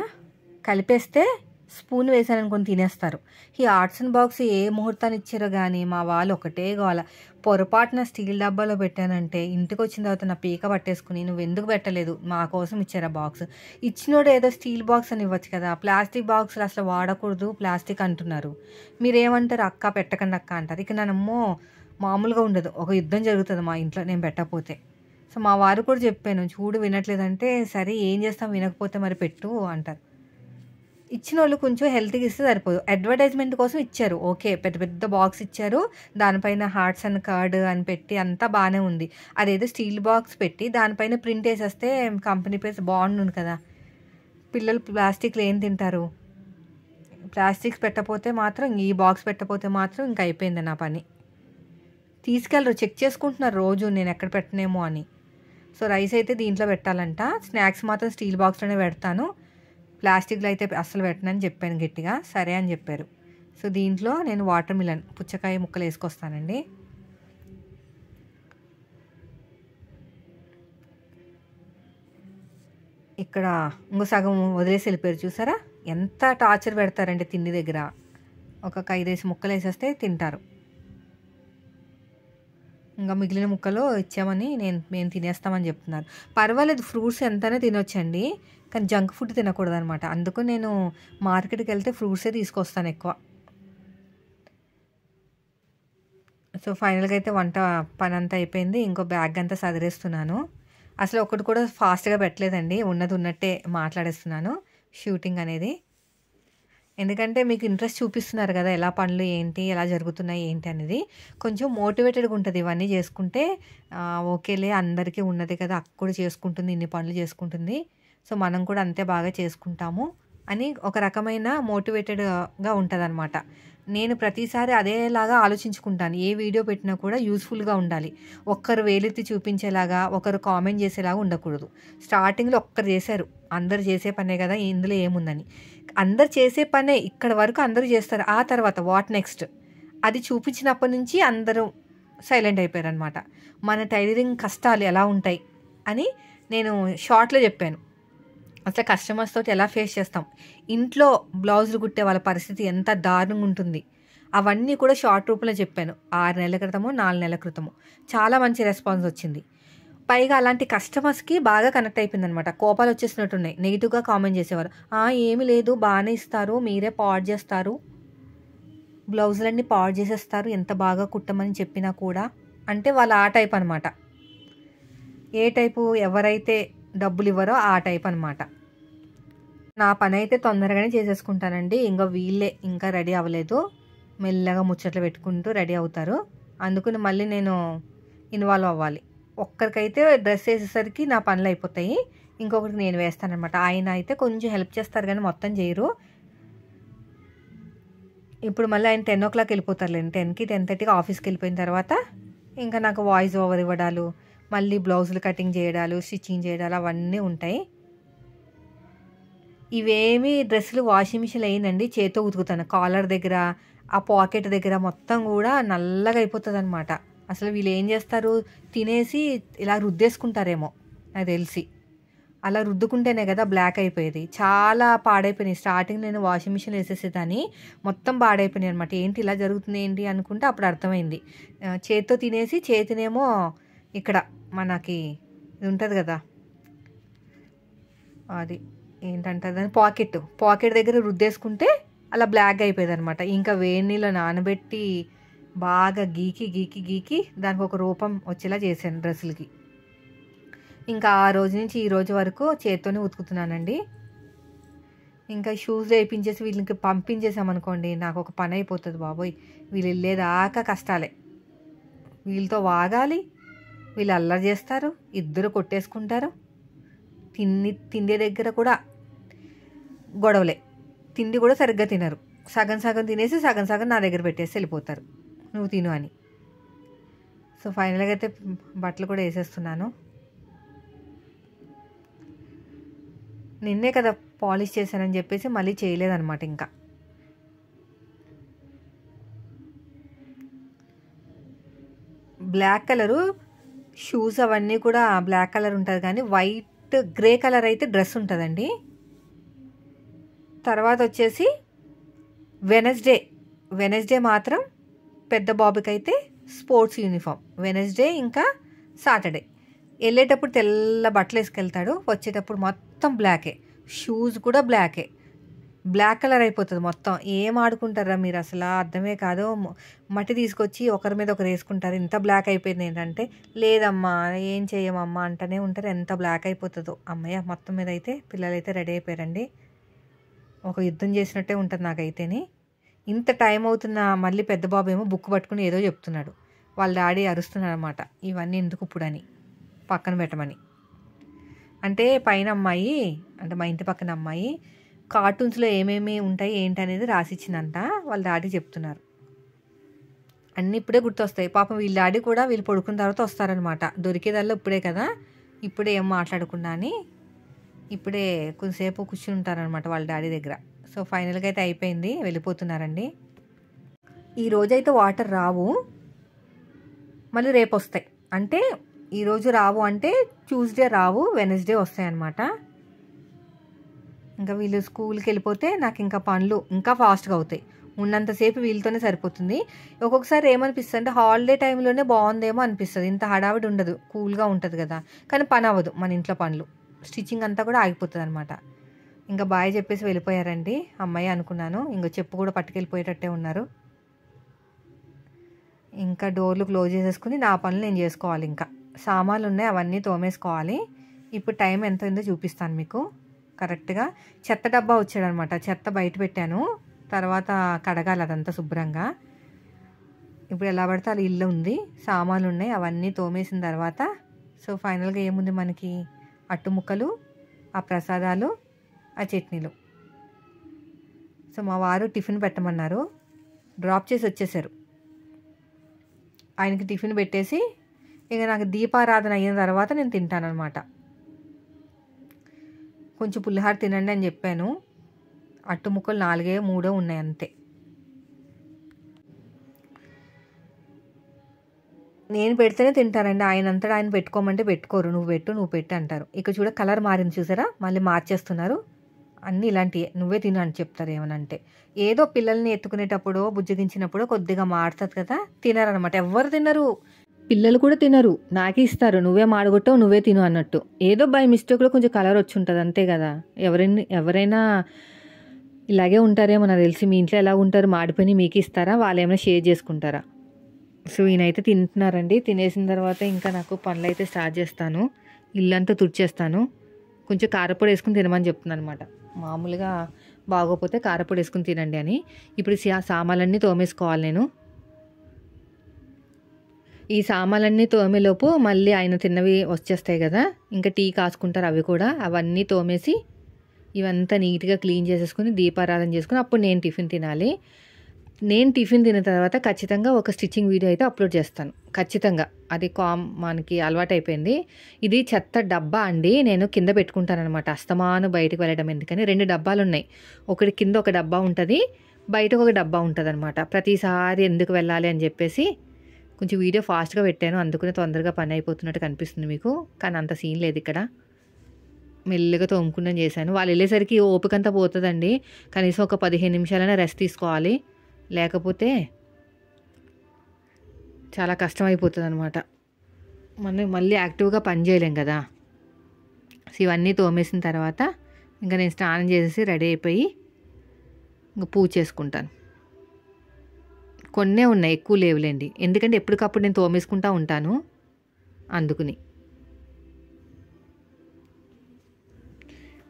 కలిపేస్తే స్పూన్ వేసాననుకోని తినేస్తారు. ఈ ఆర్ట్స్ అండ్ బాక్స్ ఏ ముహూర్తాన్ని ఇచ్చారో గానీ మా వాళ్ళు ఒకటే గోల. పొరపాటున స్టీల్ డబ్బాలో పెట్టానంటే ఇంటికొచ్చిన తర్వాత నా పీక పట్టేసుకుని "నువ్వెందుకు పెట్టలేదు? మా కోసం ఇచ్చారా బాక్స్? ఇచ్చినోడు ఏదో స్టీల్ బాక్స్ అని ఇవ్వచ్చు కదా! ప్లాస్టిక్ బాక్సులు అసలు వాడకూడదు ప్లాస్టిక్ అంటున్నారు. మీరేమంటారు? అక్క పెట్టకండి అక్క అంటారు." ఇక నన్నమ్మో మామూలుగా ఉండదు. ఒక యుద్ధం జరుగుతది మా ఇంట్లో నేను పెట్టకపోతే. సో మా వారు కూడా చెప్పాను. చూడు వినట్లేదంటే, "సరే ఏం చేస్తాం వినకపోతే మరి పెట్టు" అంటారు. ఇచ్చినోళ్ళు కొంచెం హెల్త్‌గా ఇస్తే సరిపోదు. అడ్వర్టైజ్‌మెంట్ కోసం ఇచ్చారు. ఓకే. పెద్ద పెద్ద బాక్స్ ఇచ్చారు. దానిపైన హార్ట్స్ అండ్ కర్డ్ అని పెట్టి అంతా బానే ఉంది. అదేదో స్టీల్ బాక్స్ పెట్టి దానిపైన ప్రింట్ ఏసేస్తే కంపెనీ పేరు బాగుండును కదా! పిల్లలు ప్లాస్టిక్‌లు ఏం తింటారు? ప్లాస్టిక్స్ పెట్టకపోతే మాత్రం ఈ బాక్స్ పెట్టకపోతే మాత్రం ఇంక అయిపోయింది నా పని. తీసుకెళ్ళరు. చెక్ చేసుకుంటున్నారు రోజు నేనెక్కడ పెట్టనేమో అని. సో రైస్ అయితే దీంట్లో పెట్టాలంట. స్నాక్స్ మాత్రం స్టీల్ బాక్స్‌లోనే పెడతాను. ప్లాస్టిక్‌లో అయితే అస్సలు పెట్టనని చెప్పాను గట్టిగా. సరే అని చెప్పారు. సో దీంట్లో నేను వాటర్ మిలన్ పుచ్చకాయ ముక్కలు వేసుకొస్తానండి. ఇక్కడ ఇంకో సగం వదిలేసి వెళ్ళిపోయారు చూసారా? ఎంత టార్చర్ పెడతారంటే తిండి దగ్గర. ఒక 5 ముక్కలు వేసేస్తే తింటారు. ఇంకా మిగిలిన ముక్కలు ఇచ్చామని మేము తినేస్తామని చెప్తున్నారు. పర్వాలేదు ఫ్రూట్స్ ఎంతైనా తినొచ్చండి. కానీ జంక్ ఫుడ్ తినకూడదనమాట. అందుకు నేను మార్కెట్‌కి వెళ్తే ఫ్రూట్సే తీసుకొస్తాను ఎక్కువ. సో ఫైనల్‌గా అయితే వంట పనంతా అయిపోయింది. ఇంకో బ్యాగ్ అంతా సదిరేస్తున్నాను. అసలు ఒకటి కూడా ఫాస్ట్‌గా పెట్టలేదండి. ఉన్నది ఉన్నట్టే మాట్లాడేస్తున్నాను షూటింగ్ అనేది. ఎందుకంటే మీకు ఇంట్రెస్ట్ చూపిస్తున్నారు కదా! ఎలా పనులు ఏంటి, ఎలా జరుగుతున్నాయి ఏంటి అనేది. కొంచెం మోటివేటెడ్‌గా ఉంటది ఇవన్నీ చేసుకుంటే. ఓకేలే అందరికీ ఉన్నదే కదా! అక్క కూడా చేసుకుంటుంది, ఇన్ని పనులు చేసుకుంటుంది. సో మనం కూడా అంతే బాగా చేసుకుంటాము అని ఒక రకమైన మోటివేటెడ్‌గా ఉంటదనమాట. నేను ప్రతిసారి అదేలాగా ఆలోచించుకుంటాను. ఏ వీడియో పెట్టినా కూడా యూజ్‌ఫుల్‌గా ఉండాలి. ఒక్కరు వేలెత్తి చూపించేలాగా, ఒకరు కామెంట్ చేసేలాగా ఉండకూడదు. స్టార్టింగ్‌లో ఒక్కరు చేశారు. అందరూ చేసే పనే కదా! ఇందులో ఏముందని. అందరూ చేసే పనే ఇక్కడి వరకు అందరూ చేస్తారు. ఆ తర్వాత వాట్ నెక్స్ట్? అది చూపించినప్పటి నుంచి అందరూ సైలెంట్ అయిపోయారనమాట. మన టైలరింగ్ కష్టాలు ఎలా ఉంటాయి అని నేను షార్ట్‌లో చెప్పాను. అసలు కస్టమర్స్ తోటి ఎలా ఫేస్ చేస్తాం, ఇంట్లో బ్లౌజులు కుట్టే వాళ్ళ పరిస్థితి ఎంత దారుణంగా ఉంటుంది, అవన్నీ కూడా షార్ట్ రూపంలో చెప్పాను. 6 నెలల క్రితము, 4 నెలల క్రితము. చాలా మంచి రెస్పాన్స్ వచ్చింది. పైగా అలాంటి కస్టమర్స్కి బాగా కనెక్ట్ అయిపోయిందనమాట. కోపాలు వచ్చేసినట్టున్నాయి. నెగిటివ్గా కామెంట్ చేసేవారు. ఏమీ లేదు, బాగానే ఇస్తారు, మీరే పాడు చేస్తారు, బ్లౌజులన్నీ పాడు చేసేస్తారు ఎంత బాగా కుట్టమని చెప్పినా కూడా. అంటే వాళ్ళు ఆ టైప్ అనమాట. ఏ టైపు, ఎవరైతే డబ్బులు ఇవ్వరో ఆ టైప్ అనమాట. నా పని అయితే తొందరగానే చేసేసుకుంటానండి. ఇంకా వీళ్ళే ఇంకా రెడీ అవ్వలేదు, మెల్లగా ముచ్చట్లు పెట్టుకుంటూ రెడీ అవుతారు. అందుకని మళ్ళీ నేను ఇన్వాల్వ్ అవ్వాలి. ఒక్కరికైతే డ్రెస్ వేసేసరికి నా పనులు అయిపోతాయి, ఇంకొకరికి నేను వేస్తానమాట. ఆయన అయితే కొంచెం హెల్ప్ చేస్తారు కానీ మొత్తం చేయరు. ఇప్పుడు మళ్ళీ ఆయన 10 o'clock వెళ్ళిపోతారులేండి. 10కి 10:30కి ఆఫీస్కి వెళ్ళిపోయిన తర్వాత ఇంకా నాకు వాయిస్ ఓవర్ ఇవ్వడాలు, మళ్ళీ బ్లౌజులు కటింగ్ చేయడాలు, స్టిచ్చింగ్ చేయడాలు అవన్నీ ఉంటాయి. ఇవేమీ డ్రెస్సులు వాషింగ్ మిషన్లో వేయనండి, చేత్తో ఉతుకుతాను. కాలర్ దగ్గర, ఆ పాకెట్ దగ్గర మొత్తం కూడా నల్లగా అయిపోతుంది అనమాట. అసలు వీళ్ళు ఏం చేస్తారు, తినేసి ఇలా రుద్దేసుకుంటారేమో నాకు తెలిసి. అలా రుద్దుకుంటేనే కదా బ్లాక్ అయిపోయేది. చాలా పాడైపోయినాయి. స్టార్టింగ్ నేను వాషింగ్ మిషన్ వేసేసేదాన్ని, మొత్తం పాడైపోయినాయి అనమాట. ఏంటి ఇలా జరుగుతుంది ఏంటి అనుకుంటే అప్పుడు అర్థమైంది. చేత్తో తినేసి చేతినేమో ఇక్కడ మనకి ఇది ఉంటుంది కదా, అది ఏంటంటారు దాన్ని, పాకెట్ దగ్గర రుద్దేసుకుంటే అలా బ్లాక్ అయిపోయేది అనమాట. ఇంకా వేడి నీళ్ళు నానబెట్టి బాగా గీకి దానికి ఒక రూపం వచ్చేలా చేశాను డ్రెస్సులకి. ఇంకా ఆ రోజు నుంచి ఈ రోజు వరకు చేత్తోనే ఉతుకుతున్నానండి. ఇంకా షూస్ వేయించేసి వీళ్ళకి పంపించేసామనుకోండి, నాకు ఒక పని అయిపోతుంది బాబోయ్. వీళ్ళు వెళ్ళేదాకా కష్టాలే. వీళ్ళతో వాగాలి, వీళ్ళు అల్లరి చేస్తారు, ఇద్దరు కొట్టేసుకుంటారు. తిండి దగ్గర కూడా గొడవలే. తిండి కూడా సరిగ్గా తినరు. సగం తినేసి సగం నా దగ్గర పెట్టేసి వెళ్ళిపోతారు, నువ్వు తిను అని. సో ఫైనల్గా అయితే బట్టలు కూడా వేసేస్తున్నాను. నిన్నే కదా పాలిష్ చేశానని చెప్పేసి మళ్ళీ చేయలేదన్నమాట. ఇంకా బ్లాక్ కలరు షూస్ అవన్నీ కూడా బ్లాక్ కలర్ ఉంటుంది, కానీ వైట్ గ్రే కలర్ అయితే డ్రెస్ ఉంటుందండి. తర్వాత వచ్చేసి వెనస్డే మాత్రం పెద్ద బాబుకి అయితే స్పోర్ట్స్ యూనిఫామ్. వెనస్డే ఇంకా సాటర్డే వెళ్ళేటప్పుడు తెల్ల బట్టలు వేసుకెళ్తాడు, వచ్చేటప్పుడు మొత్తం బ్లాకే. షూస్ కూడా బ్లాక్ కలర్ అయిపోతుంది మొత్తం. ఏం ఆడుకుంటారా మీరు, అసలు అర్థమే కాదు. మట్టి తీసుకొచ్చి ఒకరి మీద ఒకరు వేసుకుంటారు. ఇంత బ్లాక్ అయిపోయింది ఏంటంటే, లేదమ్మా ఏం చేయమమ్మా అంటూనే ఉంటారు. ఎంత బ్లాక్ అయిపోతుందో. అమ్మయ్య, మొత్తం మీద అయితే పిల్లలైతే రెడీ అయిపోయారండి. ఒక యుద్ధం చేసినట్టే ఉంటుంది నాకైతేని. ఇంత టైం అవుతున్నా మళ్ళీ పెద్ద బాబు ఏమో బుక్ పట్టుకుని ఏదో చెప్తున్నాడు. వాళ్ళ డాడీ అరుస్తున్నాడు అనమాట, ఇవన్నీ ఎందుకు ఇప్పుడు అని, పక్కన పెట్టమని. అంటే పైన అమ్మాయి, అంటే మా ఇంటి పక్కన అమ్మాయి కార్టూన్స్లో ఏమేమి ఉంటాయి ఏంటి అనేది రాసిచ్చిందంట. వాళ్ళ డాడీ చెప్తున్నారు. అన్నీ ఇప్పుడే గుర్తొస్తాయి. పాపం వీళ్ళ డాడీ కూడా వీళ్ళు పడుకున్న తర్వాత వస్తారనమాట. దొరికేదల్లా ఇప్పుడే కదా, ఇప్పుడే ఏం మాట్లాడకుండా అని ఇప్పుడే కొంతసేపు కూర్చుని ఉంటారనమాట వాళ్ళ డాడీ దగ్గర. సో ఫైనల్గా అయితే అయిపోయింది, వెళ్ళిపోతున్నారండి. ఈరోజైతే వాటర్ రావు, మళ్ళీ రేపు వస్తాయి. అంటే ఈరోజు రావు అంటే ట్యూస్డే రావు, వెనస్డే వస్తాయి అన్నమాట. ఇంకా వీళ్ళు స్కూల్కి వెళ్ళిపోతే నాకు ఇంకా పనులు ఇంకా ఫాస్ట్గా అవుతాయి. ఉన్నంతసేపు వీళ్ళతోనే సరిపోతుంది. ఒక్కొక్కసారి ఏమనిపిస్తుంది అంటే హాలిడే టైంలోనే బాగుందేమో అనిపిస్తుంది, ఇంత హడావిడి ఉండదు, కూల్గా ఉంటుంది కదా. కానీ పని అవ్వదు, మన ఇంట్లో పనులు, స్టిచ్చింగ్ అంతా కూడా ఆగిపోతుంది అనమాట. ఇంకా బాయ్ చెప్పేసి వెళ్ళిపోయారండి. అమ్మాయి అనుకున్నాను, ఇంకా చెప్పు కూడా పట్టుకెళ్ళిపోయేటట్టే ఉన్నారు. ఇంకా డోర్లు క్లోజ్ చేసేసుకుని నా పనులు నేను చేసుకోవాలి. ఇంకా సామాన్లు ఉన్నాయి, అవన్నీ తోమేసుకోవాలి. ఇప్పుడు టైం ఎంత అయిందో చూపిస్తాను మీకు కరెక్ట్గా. చెత్త డబ్బా వచ్చాడనమాట, చెత్త బయట పెట్టాను, తర్వాత కడగాలి అదంతా శుభ్రంగా. ఇప్పుడు ఎలా పడితే అలా ఇల్లు ఉంది, సామాన్లు ఉన్నాయి, అవన్నీ తోమేసిన తర్వాత సో ఫైనల్గా ఏముంది మనకి, అట్టు ముక్కలు, ఆ ప్రసాదాలు, ఆ చట్నీలు. సో మా వారు టిఫిన్ పెట్టమన్నారు, డ్రాప్ చేసి వచ్చేసారు. ఆయనకి టిఫిన్ పెట్టేసి ఇక నాకు దీపారాధన అయిన తర్వాత నేను తింటానన్నమాట. కొంచెం పులిహార తినండి అని చెప్పాను. అట్టు ముక్కలు 4-3 ఉన్నాయి అంతే. నేను పెడితేనే తింటారండి. ఆయనంతట ఆయన పెట్టుకోమంటే పెట్టుకోరు. నువ్వు పెట్టు అంటారు. ఇక్కడ చూడ కలర్ మారింది చూసారా? మళ్ళీ మార్చేస్తున్నారు. అన్నీ ఇలాంటియే. నువ్వే తిను అని చెప్తారు ఏమనంటే. ఏదో పిల్లల్ని ఎత్తుకునేటప్పుడో, బుజ్జగించినప్పుడో కొద్దిగా మారుతుంది కదా! తినరనమాట. ఎవ్వరు తినరు. పిల్లలు కూడా తినరు. నాకే ఇస్తారు. నువ్వే మాడగొట్టావు, నువ్వే తిను అన్నట్టు. ఏదో బై మిస్టేక్‌లో కొంచెం కలర్ వచ్చుంటది అంతే కదా! ఎవరైనా ఇలాగే ఉంటారేమో నాకు తెలిసి. మీ ఇంట్లో ఎలా ఉంటారు? మాడిపోయినయి మీకు ఇస్తారా? వాళ్ళేమైనా షేర్ చేసుకుంటారా? సో, ఈయనైతే తింటున్నారండి. తినేసిన తర్వాత ఇంకా నాకు పనులైతే స్టార్ట్ చేస్తాను. ఇల్లంతా తుడిచేస్తాను. కొంచెం కారపొడి వేసుకొని తినమని చెప్తున్నాననమాట. మామూలుగా బాగోపోతే కారపొడి వేసుకొని తినండి అని. ఇప్పుడు సామాన్లన్నీ తోమేసుకోవాలి నేను. ఈ సామాన్లన్నీ తోమేలోపు మళ్ళీ ఆయన తిన్నవి వచ్చేస్తాయి కదా! ఇంకా టీ కాసుకుంటారు అవి కూడా. అవన్నీ తోమేసి ఇవంతా నీట్‌గా క్లీన్ చేసేసుకొని దీపారాధన చేసుకొని అప్పుడు నేను టిఫిన్ తినాలి. నేను టిఫిన్ తిన్న తర్వాత ఖచ్చితంగా ఒక స్టిచ్చింగ్ వీడియో అయితే అప్లోడ్ చేస్తాను. ఖచ్చితంగా. అది మనకి అలవాటైపోయింది. ఇది చెత్త డబ్బా అండి. నేను కింద పెట్టుకుంటాననమాట. అస్తమాను బయటకు వెళ్ళడం ఎందుకని 2 డబ్బాలున్నాయి. ఒకటి కింద ఒక డబ్బా ఉంటది. బయట ఒక డబ్బా ఉంటదనమాట. ప్రతిసారి ఎందుకు వెళ్ళాలి అని చెప్పేసి కొంచెం వీడియో ఫాస్ట్‌గా పెట్టాను. అందుకనే తొందరగా పని అయిపోతున్నట్టు కనిపిస్తుంది మీకు. కానీ అంత సీన్ లేదు ఇక్కడ. మెల్లిగా తోముకుండం చేశాను. వాళ్ళు వెళ్ళేసరికి ఓపికంతా పోతదండి. కనీసం ఒక 15 నిమిషాలైనా రెస్ట్ తీసుకోవాలి. లేకపోతే చాలా కష్టమైపోతుందనమాట. మనం మళ్ళీ యాక్టివ్‌గా పని చేయలేం కదా! సో, ఇవన్నీ తోమేసిన తర్వాత ఇంకా నేను స్నానం చేసేసి రెడీ అయిపోయి ఇంక పూజ చేసుకుంటాను. కొన్నే ఉన్నాయి. ఎక్కువ లేవులేండి. ఎందుకంటే ఎప్పటికప్పుడు నేను తోమేసుకుంటా ఉంటాను. అందుకని.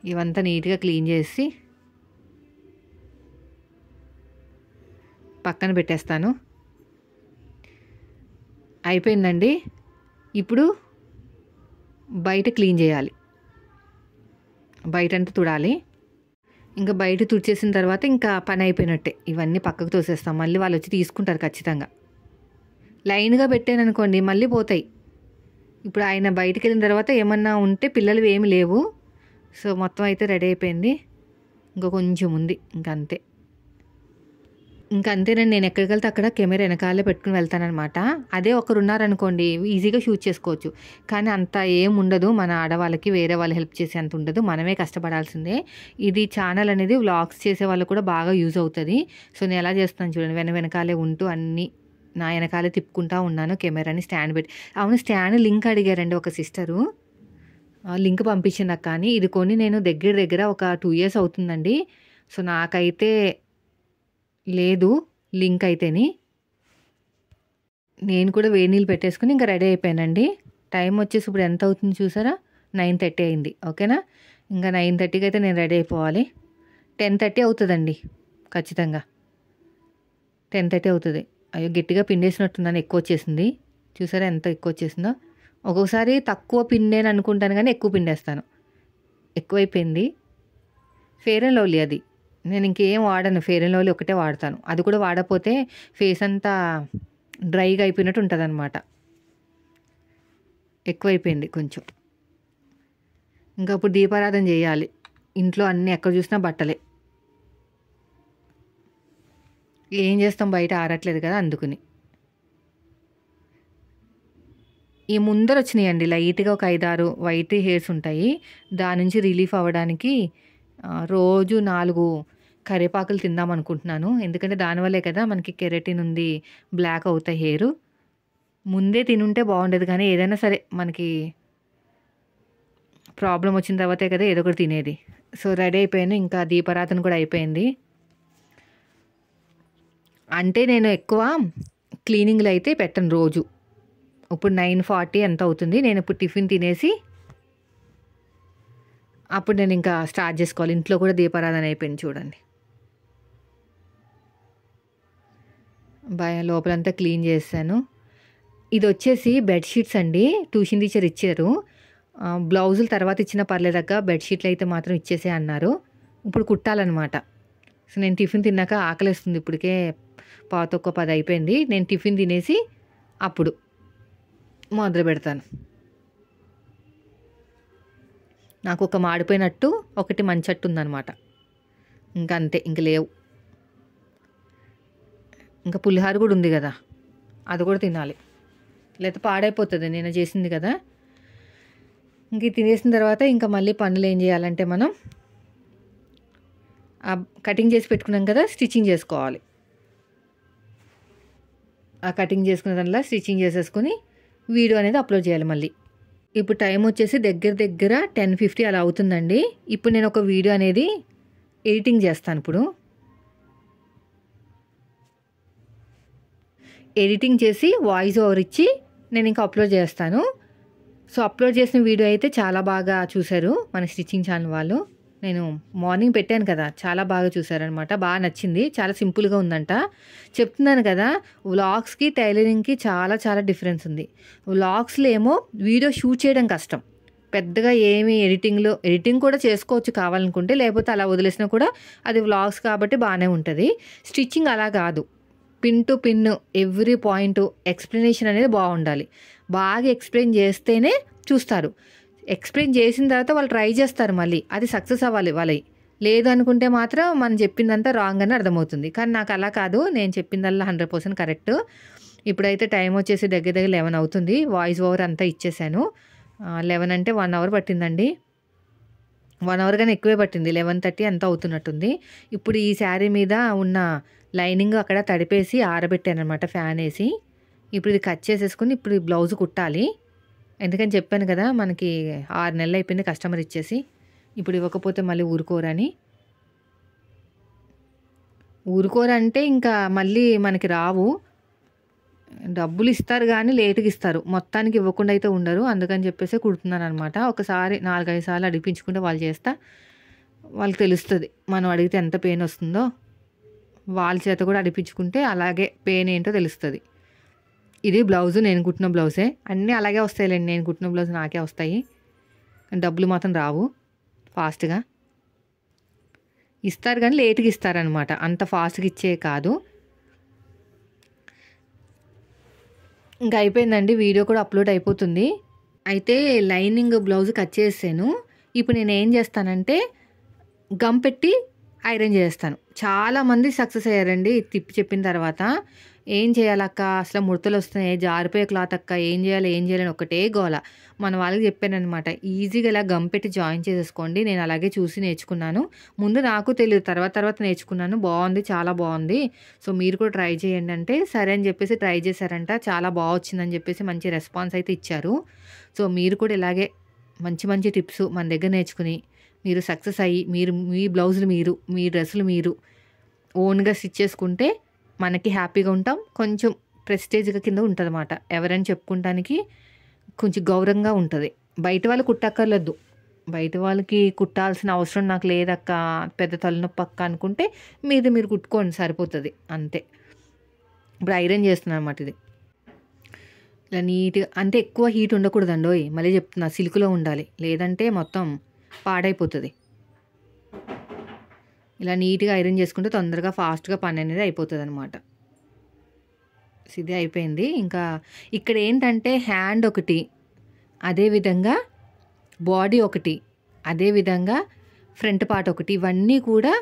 ఇవంతా నీట్‌గా క్లీన్ చేసి పక్కన పెట్టేస్తాను. అయిపోయిందండి. ఇప్పుడు బయట క్లీన్ చేయాలి. బయటంతా తుడాలి. ఇంకా బయట తుడిచేసిన తర్వాత ఇంకా పని అయిపోయినట్టే. ఇవన్నీ పక్కకు తోసేస్తాం. మళ్ళీ వాళ్ళొచ్చి తీసుకుంటారు ఖచ్చితంగా. లైన్‌గా పెట్టాననుకోండి మళ్ళీ పోతాయి. ఇప్పుడు ఆయన బయటికెళ్ళిన తర్వాత ఏమన్నా ఉంటే పిల్లలవి ఏమి లేవు. సో, మొత్తం అయితే రెడీ అయిపోయింది. ఇంకా కొంచెం ఉంది. ఇంకంతే. ఇంకంతేనండి. నేను ఎక్కడికెళ్తే అక్కడ కెమెరా వెనకాలే పెట్టుకొని వెళ్తాననమాట. అదే ఒకరున్నారనుకోండి ఈజీగా షూట్ చేసుకోవచ్చు. కానీ అంత ఏముండదు. మన ఆడవాళ్ళకి వేరే వాళ్ళు హెల్ప్ చేసే అంత ఉండదు. మనమే కష్టపడాల్సిందే. ఇది ఛానల్ అనేది వ్లాగ్స్ చేసే వాళ్ళకి కూడా బాగా యూజ్ అవుతది. సో, నేను ఎలా చేస్తున్నాను చూడండి. వెనకాలే ఉంటూ అన్నీ నా వెనకాలే తిప్పుకుంటా ఉన్నాను కెమెరాని స్టాండ్ పెట్టి. అవును, స్టాండ్ లింక్ అడిగారండి ఒక సిస్టరు. లింక్ పంపించింది అక్క అని. ఇది కొని నేను దగ్గర ఒక 2 ఇయర్స్ అవుతుందండి. సో, నాకైతే లేదు లింక్ అయితేని. నేను కూడా వేడి నీళ్ళు పెట్టేసుకొని ఇంకా రెడీ అయిపోయానండి. టైం వచ్చేసి ఇప్పుడు ఎంత అవుతుంది చూసారా? 9:30 అయింది. ఓకేనా? ఇంకా 9:30కి అయితే నేను రెడీ అయిపోవాలి. 10:30 అవుతుందండి ఖచ్చితంగా. 10:30 అవుతుంది. అయ్యో, గట్టిగా పిండేసినట్టున్నాను. ఎక్కువ వచ్చేసింది. చూసారా ఎంత ఎక్కువ వచ్చేసిందో? ఒక్కొక్కసారి తక్కువ పిండేని అనుకుంటాను కానీ ఎక్కువ పిండేస్తాను. ఎక్కువైపోయింది. ఫెయిర్ అండ్ లవ్లీ అది. నేను ఇంకేం వాడను. ఫెయిర్ అండ్ లవ్లీ ఒకటే వాడతాను. అది కూడా వాడకపోతే ఫేస్ అంతా డ్రైగా అయిపోయినట్టు ఉంటుందన్నమాట. ఎక్కువైపోయింది కొంచెం. ఇంకా ఇప్పుడు దీపారాధన చేయాలి. ఇంట్లో అన్నీ ఎక్కడ చూసినా బట్టలే. ఏం చేస్తాం, బయట ఆరట్లేదు కదా అందుకుని. ఈ ముందర వచ్చినాయండి లైట్‌గా ఒక 5, 6 వైట్ హెయిర్స్ ఉంటాయి. దాని నుంచి రిలీఫ్ అవ్వడానికి రోజు 4 కరివేపాకులు తిందాం అనుకుంటున్నాను. ఎందుకంటే దానివల్లే కదా మనకి కెరటిన్ ఉంది, బ్లాక్ అవుతాయి హెయిరు. ముందే తినుంటే బాగుండేది కానీ ఏదైనా సరే మనకి ప్రాబ్లం వచ్చిన తర్వాతే కదా ఏదో ఒకటి తినేది. సో, రెడీ అయిపోయాను. ఇంకా దీపారాధన కూడా అయిపోయింది. అంటే నేను ఎక్కువ క్లీనింగ్‌లో అయితే పెట్టను రోజు. ఇప్పుడు 9:40 ఎంత అవుతుంది. నేను ఇప్పుడు టిఫిన్ తినేసి అప్పుడు నేను ఇంకా స్టార్ట్ చేసుకోవాలి. ఇంట్లో కూడా దీపారాధన అయిపోయింది చూడండి. లోపలంతా క్లీన్ చేశాను. ఇది వచ్చేసి బెడ్షీట్స్ అండి. ట్యూషన్ టీచర్ ఇచ్చారు. బ్లౌజులు తర్వాత ఇచ్చినా పర్లేదక్క, బెడ్షీట్లు అయితే మాత్రం ఇచ్చేసే అన్నారు. ఇప్పుడు కుట్టాలన్నమాట. సో, నేను టిఫిన్ తిన్నాక ఆకలేస్తుంది. ఇప్పటికే 9:10 అయిపోయింది. నేను టిఫిన్ తినేసి అప్పుడు మొదలు పెడతాను. నాకు ఒక మాడిపోయినట్టు ఒకటి మంచట్టు ఉందన్నమాట. ఇంకా అంతే, ఇంక లేవు. ఇంకా పులిహోర కూడా ఉంది కదా, అది కూడా తినాలి. లేకపోతే పాడైపోతుంది నేను చేసింది కదా. ఇంక తినేసిన తర్వాత ఇంకా మళ్ళీ పనులు ఏం చేయాలంటే మనం కటింగ్ చేసి పెట్టుకున్నాం కదా, స్టిచ్చింగ్ చేసుకోవాలి. ఆ కటింగ్ చేసుకున్న దానిలో స్టిచ్చింగ్ చేసేసుకొని వీడియో అనేది అప్లోడ్ చేయాలి మళ్ళీ. ఇప్పుడు టైం వచ్చేసి దగ్గర 10:50 అలా అవుతుందండి. ఇప్పుడు నేను ఒక వీడియో అనేది ఎడిటింగ్ చేస్తాను. ఇప్పుడు ఎడిటింగ్ చేసి వాయిస్ ఓవర్ ఇచ్చి నేను ఇంకా అప్లోడ్ చేస్తాను. సో అప్లోడ్ చేసిన వీడియో అయితే చాలా బాగా చూశారు మన స్టిచ్చింగ్ ఛానల్ వాళ్ళు. నేను మార్నింగ్ పెట్టాను కదా, చాలా బాగా చూసారనమాట. బాగా నచ్చింది. చాలా సింపుల్గా ఉందంట. చెప్తున్నాను కదా, వ్లాగ్స్కి టైలరింగ్కి చాలా డిఫరెన్స్ ఉంది. వ్లాగ్స్లో ఏమో వీడియో షూట్ చేయడం కష్టం, పెద్దగా ఏమి ఎడిటింగ్ కూడా చేసుకోవచ్చు కావాలనుకుంటే, లేకపోతే అలా వదిలేసినా కూడా అది వ్లాగ్స్ కాబట్టి బాగానే ఉంటుంది. స్టిచ్చింగ్ అలా కాదు, pin to pin every point explanation అనేది బాగుండాలి. బాగా ఎక్స్ప్లెయిన్ చేస్తేనే చూస్తారు. ఎక్స్ప్లెయిన్ చేసిన తర్వాత వాళ్ళు ట్రై చేస్తారు, మళ్ళీ అది సక్సెస్ అవ్వాలి వాళ్ళవి. లేదు అనుకుంటే మాత్రం మనం చెప్పిందంతా రాంగ్ అని అర్థమవుతుంది. కానీ నాకు అలా కాదు, నేను చెప్పిందల్లా 100% కరెక్ట్. ఇప్పుడైతే టైం వచ్చేసి దగ్గర 11 అవుతుంది. వాయిస్ ఓవర్ అంతా ఇచ్చేసాను. 11 అంటే 1 అవర్ పట్టిందండి. 1 అవర్ కానీ ఎక్కువే పట్టింది. 11:30 అంతా అవుతున్నట్టుంది. ఇప్పుడు ఈ శారీ మీద ఉన్న లైనింగ్ అక్కడ తడిపేసి ఆరబెట్టాను అనమాట, ఫ్యాన్ వేసి. ఇప్పుడు ఇది కట్ చేసేసుకుని ఇప్పుడు ఈ బ్లౌజ్ కుట్టాలి. ఎందుకని చెప్పాను కదా, మనకి 6 నెలలు అయిపోయింది కస్టమర్ ఇచ్చేసి. ఇప్పుడు ఇవ్వకపోతే మళ్ళీ ఊరుకోరని. ఊరుకోరంటే ఇంకా మళ్ళీ మనకి రావు. డబ్బులు ఇస్తారు కానీ లేటుగా ఇస్తారు, మొత్తానికి ఇవ్వకుండా అయితే ఉండరు. అందుకని చెప్పేసి కుడుతున్నాను అనమాట. ఒకసారి 4-5 సార్లు అడిపించుకుంటే వాళ్ళు చేస్తా, వాళ్ళకి తెలుస్తుంది మనం అడిగితే ఎంత పెయిన్ వస్తుందో. వాళ్ళ చేత కూడా అడిపించుకుంటే అలాగే పెయిన్ ఏంటో తెలుస్తుంది. ఇది బ్లౌజు, నేను కుట్టిన బ్లౌజే. అన్నీ అలాగే వస్తాయిలేండి, నేను కుట్టిన బ్లౌజ్ నాకే వస్తాయి. డబ్బులు మాత్రం రావు. ఫాస్ట్గా ఇస్తారు కానీ లేట్గా ఇస్తారనమాట, అంత ఫాస్ట్గా ఇచ్చే కాదు. ఇంకా అయిపోయిందండి, వీడియో కూడా అప్లోడ్ అయిపోతుంది. అయితే లైనింగ్ బ్లౌజ్ కట్ చేసాను. ఇప్పుడు నేను ఏం చేస్తానంటే గమ్ పెట్టి ఐరన్ చేస్తాను. చాలామంది సక్సెస్ అయ్యారండి తిప్పి చెప్పిన తర్వాత. ఏం చేయాలక్క, అసలు ముడతలు వస్తున్నాయి, జారిపోయే క్లాత్ అక్క, ఏం చేయాలని ఒకటే గోల. మన వాళ్ళకి చెప్పానమాట, ఈజీగా ఇలా గమ్ పెట్టి జాయిన్ చేసేసుకోండి. నేను అలాగే చూసి నేర్చుకున్నాను. ముందు నాకు తెలియదు, తర్వాత నేర్చుకున్నాను. బాగుంది, చాలా బాగుంది. సో మీరు కూడా ట్రై చేయండి అంటే సరే అని చెప్పేసి ట్రై చేశారంట. చాలా బాగా వచ్చిందని చెప్పేసి మంచి రెస్పాన్స్ అయితే ఇచ్చారు. సో మీరు కూడా ఇలాగే మంచి టిప్స్ మన దగ్గర నేర్చుకుని మీరు సక్సెస్ అయ్యి మీ బ్లౌజులు మీ డ్రెస్సులు మీరు ఓన్గా స్టిచ్ చేసుకుంటే మనకి హ్యాపీగా ఉంటాం. కొంచెం ప్రెస్టేజ్గా కింద ఉంటుంది అన్నమాట. ఎవరైనా చెప్పుకుంటానికి కొంచెం గౌరవంగా ఉంటుంది. బయట వాళ్ళు కుట్టక్కర్లేదు, బయట వాళ్ళకి కుట్టాల్సిన అవసరం నాకు లేదక్క, పెద్ద తలనొప్పి అక్క అనుకుంటే మీరు కుట్టుకోండి, సరిపోతుంది అంతే. ఇప్పుడు ఐరన్ చేస్తున్నాను అన్నమాట. ఇది ఇలా నీట్గా, అంటే ఎక్కువ హీట్ ఉండకూడదండోయ్, మళ్ళీ చెప్తున్నా, సిల్క్లో ఉండాలి, లేదంటే మొత్తం పాడైపోతుంది. ఇలా నీట్గా ఐరన్ చేసుకుంటే తొందరగా ఫాస్ట్గా పని అనేది అయిపోతుంది అనమాట. ఇదే అయిపోయింది. ఇంకా ఇక్కడ ఏంటంటే హ్యాండ్ ఒకటి, అదేవిధంగా బాడీ ఒకటి, అదేవిధంగా ఫ్రంట్ పార్ట్ ఒకటి, ఇవన్నీ కూడా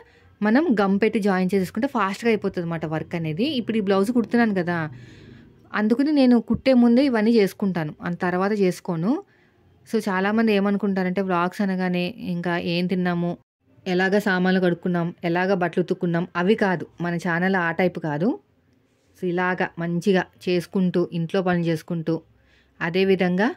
మనం గమ్ పెట్టి జాయిన్ చేసుకుంటే ఫాస్ట్గా అయిపోతుంది అనమాట వర్క్ అనేది. ఇప్పుడు ఈ బ్లౌజ్ కుడుతున్నాను కదా, అందుకని నేను కుట్టే ముందే ఇవన్నీ చేసుకుంటాను, అంత తర్వాత చేసుకోను. సో చాలామంది ఏమనుకుంటారంటే వ్లాగ్స్ అనగానే ఇంకా ఏం తిన్నాము, ఎలాగ సామాన్లు కడుక్కున్నాం, ఎలాగ బట్టలు ఉతుక్కున్నాం, అవి కాదు మన ఛానల్, ఆ టైప్ కాదు. సో ఇలాగా మంచిగా చేసుకుంటూ, ఇంట్లో పని చేసుకుంటూ, అదేవిధంగా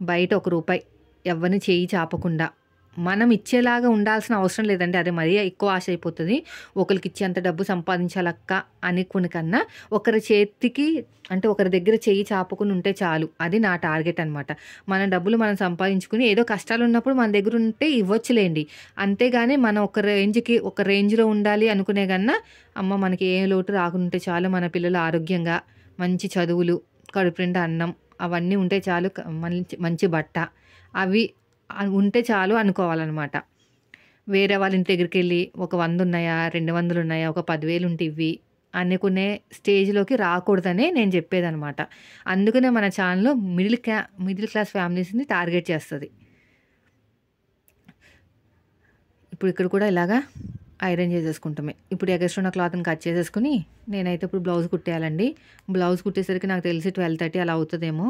బయట ₹1 ఎవరిని చేయి చాపకుండా మనం ఇచ్చేలాగా ఉండాల్సిన అవసరం లేదండి. అదే మరీ ఎక్కువ ఆశ అయిపోతుంది. ఒకరికి ఇచ్చేంత డబ్బు సంపాదించాలక్క అనుకుని కన్నా ఒకరి చేతికి, అంటే ఒకరి దగ్గర చేయి చాపకుండా ఉంటే చాలు, అది నా టార్గెట్ అనమాట. మన డబ్బులు మనం సంపాదించుకుని ఏదో కష్టాలు ఉన్నప్పుడు మన దగ్గర ఉంటే ఇవ్వచ్చులేండి, అంతేగాని మనం ఒక రేంజ్లో ఉండాలి అనుకునే కన్నా అమ్మ మనకి ఏ లోటు రాకుంటే చాలు, మన పిల్లలు ఆరోగ్యంగా, మంచి చదువులు, కడుపు నిండా అన్నం, అవన్నీ ఉంటే చాలు, మంచి బట్ట, అవి ఉంటే చాలు అనుకోవాలన్నమాట. వేరే వాళ్ళ ఇంటి దగ్గరికి వెళ్ళి ఒక 100 ఉన్నాయా, 200 ఉన్నాయా, ఒక 10,000 ఉంటే ఇవి అనుకునే స్టేజ్లోకి రాకూడదనే నేను చెప్పేదనమాట. అందుకనే మన ఛానల్ మిడిల్ క్లాస్ ఫ్యామిలీస్ని టార్గెట్ చేస్తుంది. ఇప్పుడు ఇక్కడ కూడా ఇలాగా ఐరన్ చేసేసుకుంటామే. ఇప్పుడు ఎగస్ట్రా ఉన్న క్లాత్‌ని కట్ చేసేసుకొని నేనైతే ఇప్పుడు బ్లౌజ్ కుట్టేయాలండి. బ్లౌజ్ కుట్టేసరికి నాకు తెలిసి 12:30 అలా అవుతదేమో.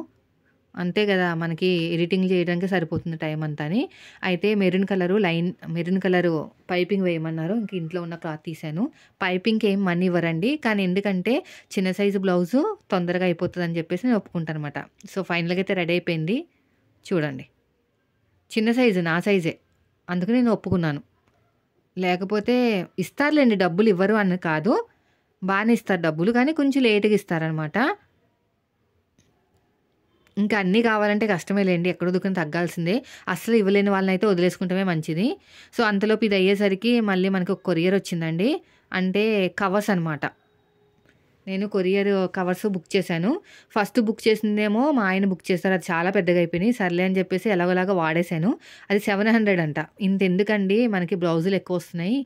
అంతే గదా! మనకి ఎడిటింగ్ చేయడానికే సరిపోతుంది టైం అంతా అని. అయితే మెరూన్ కలరు పైపింగ్ వేయమన్నారు. ఇంక ఇంట్లో ఉన్న క్లాత్ తీశాను. పైపింగ్‌కి ఏం మనీ ఇవ్వరండి. కానీ ఎందుకంటే చిన్న సైజు బ్లౌజు తొందరగా అయిపోతదని చెప్పేసి నేను ఒప్పుకుంటాననమాట. సో, ఫైనల్‌గా అయితే రెడీ అయిపోయింది. చూడండి. చిన్న సైజు నా సైజే. అందుకని నేను ఒప్పుకున్నాను. లేకపోతే ఇస్తారులెండి, డబ్బులు ఇవ్వరు అని కాదు. బానే ఇస్తారు డబ్బులు. కానీ కొంచెం లేట్‌గా ఇస్తారనమాట. ఇంకా అన్నీ కావాలంటే కష్టమే లేండి. ఎక్కడో దుకాణం తగ్గాల్సిందే. అస్సలు ఇవ్వలేని వాళ్ళనైతే వదిలేసుకుంటమే మంచిది. సో, అంతలోపు ఇది అయ్యేసరికి మళ్ళీ మనకి ఒక కొరియర్ వచ్చిందండి. అంటే కవర్స్ అనమాట. నేను కొరియర్ కవర్స్ బుక్ చేశాను. ఫస్ట్ బుక్ చేసిందేమో మా ఆయన బుక్ చేశారు. అది చాలా పెద్దగా అయిపోయినాయి. సర్లే అని చెప్పేసి ఎలాగోలాగా వాడేశాను. అది 700 అంట. ఇంతెందుకండి, మనకి బ్లౌజులు ఎక్కువ వస్తున్నాయి.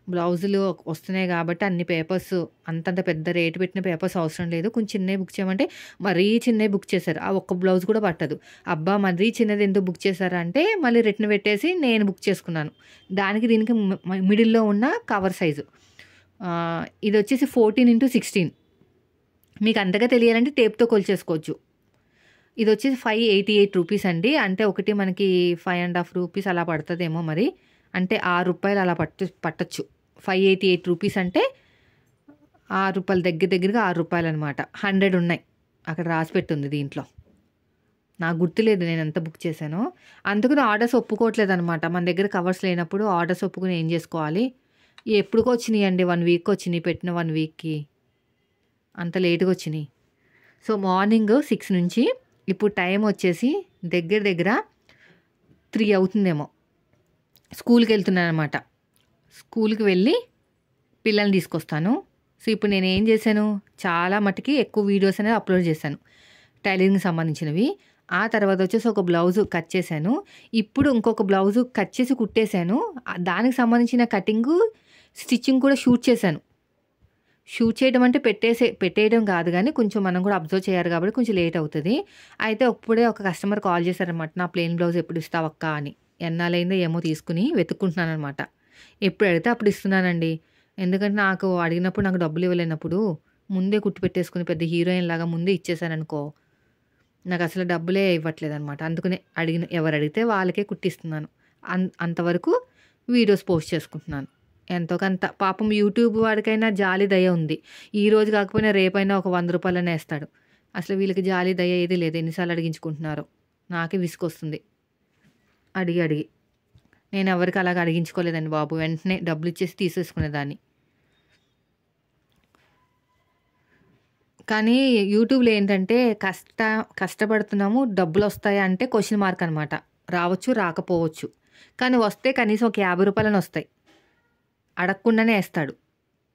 బ్లౌజులు వస్తున్నాయి కాబట్టి అన్ని పేపర్స్ అంతంత పెద్ద రేటు పెట్టిన పేపర్స్ అవసరం లేదు. కొంచెం చిన్నవి బుక్ చేయమంటే మరీ చిన్నవి బుక్ చేశారు. ఆ ఒక్క బ్లౌజ్ కూడా పట్టదు. అబ్బా! మరీ చిన్నది ఎందుకు బుక్ చేశారా అంటే మళ్ళీ రిటర్న్ పెట్టేసి నేను బుక్ చేసుకున్నాను. దానికి దీనికి మిడిల్‌లో ఉన్న కవర్ సైజు. ఇదొచ్చేసి 14x16. మీకు అంతగా తెలియాలంటే టేప్‌తో కొలిచేసుకోవచ్చు. ఇదొచ్చేసి ₹588 అండి. అంటే ఒకటి మనకి ₹5.5 అలా పడతదేమో మరి. అంటే ₹6 అలా పట్టొచ్చు. ₹588 అంటే ₹6 దగ్గరగా ₹6 అనమాట. 100 ఉన్నాయి. అక్కడ రాసి పెట్టుంది దీంట్లో. నాకు గుర్తులేదు నేనెంత బుక్ చేశానో. అందుకని ఆర్డర్స్ ఒప్పుకోవట్లేదనమాట. మన దగ్గర కవర్స్ లేనప్పుడు ఆర్డర్స్ ఒప్పుకొని ఏం చేసుకోవాలి? ఎప్పుడుకో వచ్చినాయండి. 1 వీక్‌కి వచ్చినాయి. పెట్టిన 1 వీక్‌కి. అంత లేట్‌గా వచ్చినాయి. సో, మార్నింగ్ 6 నుంచి ఇప్పుడు టైం వచ్చేసి దగ్గర 3 అవుతుందేమో. స్కూల్‌కెళ్తున్నాననమాట. స్కూల్‌కి వెళ్ళి పిల్లల్ని తీసుకొస్తాను. సో, ఇప్పుడు నేనేం చేశాను, చాలా మటికి ఎక్కువ వీడియోస్ అనేవి అప్లోడ్ చేశాను. టైలరింగ్‌కి సంబంధించినవి. ఆ తర్వాత వచ్చేసి ఒక బ్లౌజు కట్ చేశాను. ఇప్పుడు ఇంకొక బ్లౌజు కట్ చేసి కుట్టేశాను. దానికి సంబంధించిన కటింగు, స్టిచ్చింగ్ కూడా షూట్ చేశాను. షూట్ చేయడం అంటే పెట్టేయడం కాదు గానీ, కొంచెం మనం కూడా అబ్జర్వ్ చేయాలి కాబట్టి కొంచెం లేట్ అవుతది. అయితే అప్పుడే ఒక కస్టమర్ కాల్ చేశారనమాట. నా ప్లెయిన్ బ్లౌజ్ ఎప్పుడు ఇస్తావక్కా అని. ఎన్నాళ్ళైందో ఏమో తీసుకొని వెతుక్కుంటున్నాననమాట. ఎప్పుడు అడిగితే అప్పుడు ఇస్తున్నానండి. ఎందుకంటే నాకు అడిగినప్పుడు నాకు డబ్బులు ఇవ్వలేనప్పుడు ముందే కుట్టి పెట్టేసుకొని పెద్ద హీరోయిన్‌లాగా ముందే ఇచ్చేసాననుకో, నాకసలు డబ్బులే ఇవ్వట్లేదనమాట. అందుకనే ఎవరు అడిగితే వాళ్ళకే కుట్టిస్తున్నాను. అంతవరకు వీడియోస్ పోస్ట్ చేసుకుంటున్నాను. ఎంతో కొంత పాపం యూట్యూబ్ వాడికైనా జాలి, దయ ఉంది. ఈరోజు కాకపోయినా రేపైనా ఒక ₹100 ఏస్తాడు. అసలు వీళ్ళకి జాలి, దయ ఏది లేదు. ఎన్నిసార్లు అడిగించుకుంటున్నారో. నాకే విసుగొస్తుంది అడిగి. నేను ఎవరికి అలాగా అడిగించుకోలేదండి బాబు. వెంటనే డబ్బులిచ్చేసి తీసేసుకునేదాన్ని. కానీ యూట్యూబ్‌లో ఏంటంటే కష్టపడుతున్నాము, డబ్బులొస్తాయా అంటే క్వెషన్ మార్క్ అనమాట. రావచ్చు, రాకపోవచ్చు. కానీ వస్తే కనీసం ఒక ₹50 వస్తాయి. అడగకుండానే ఏస్తాడు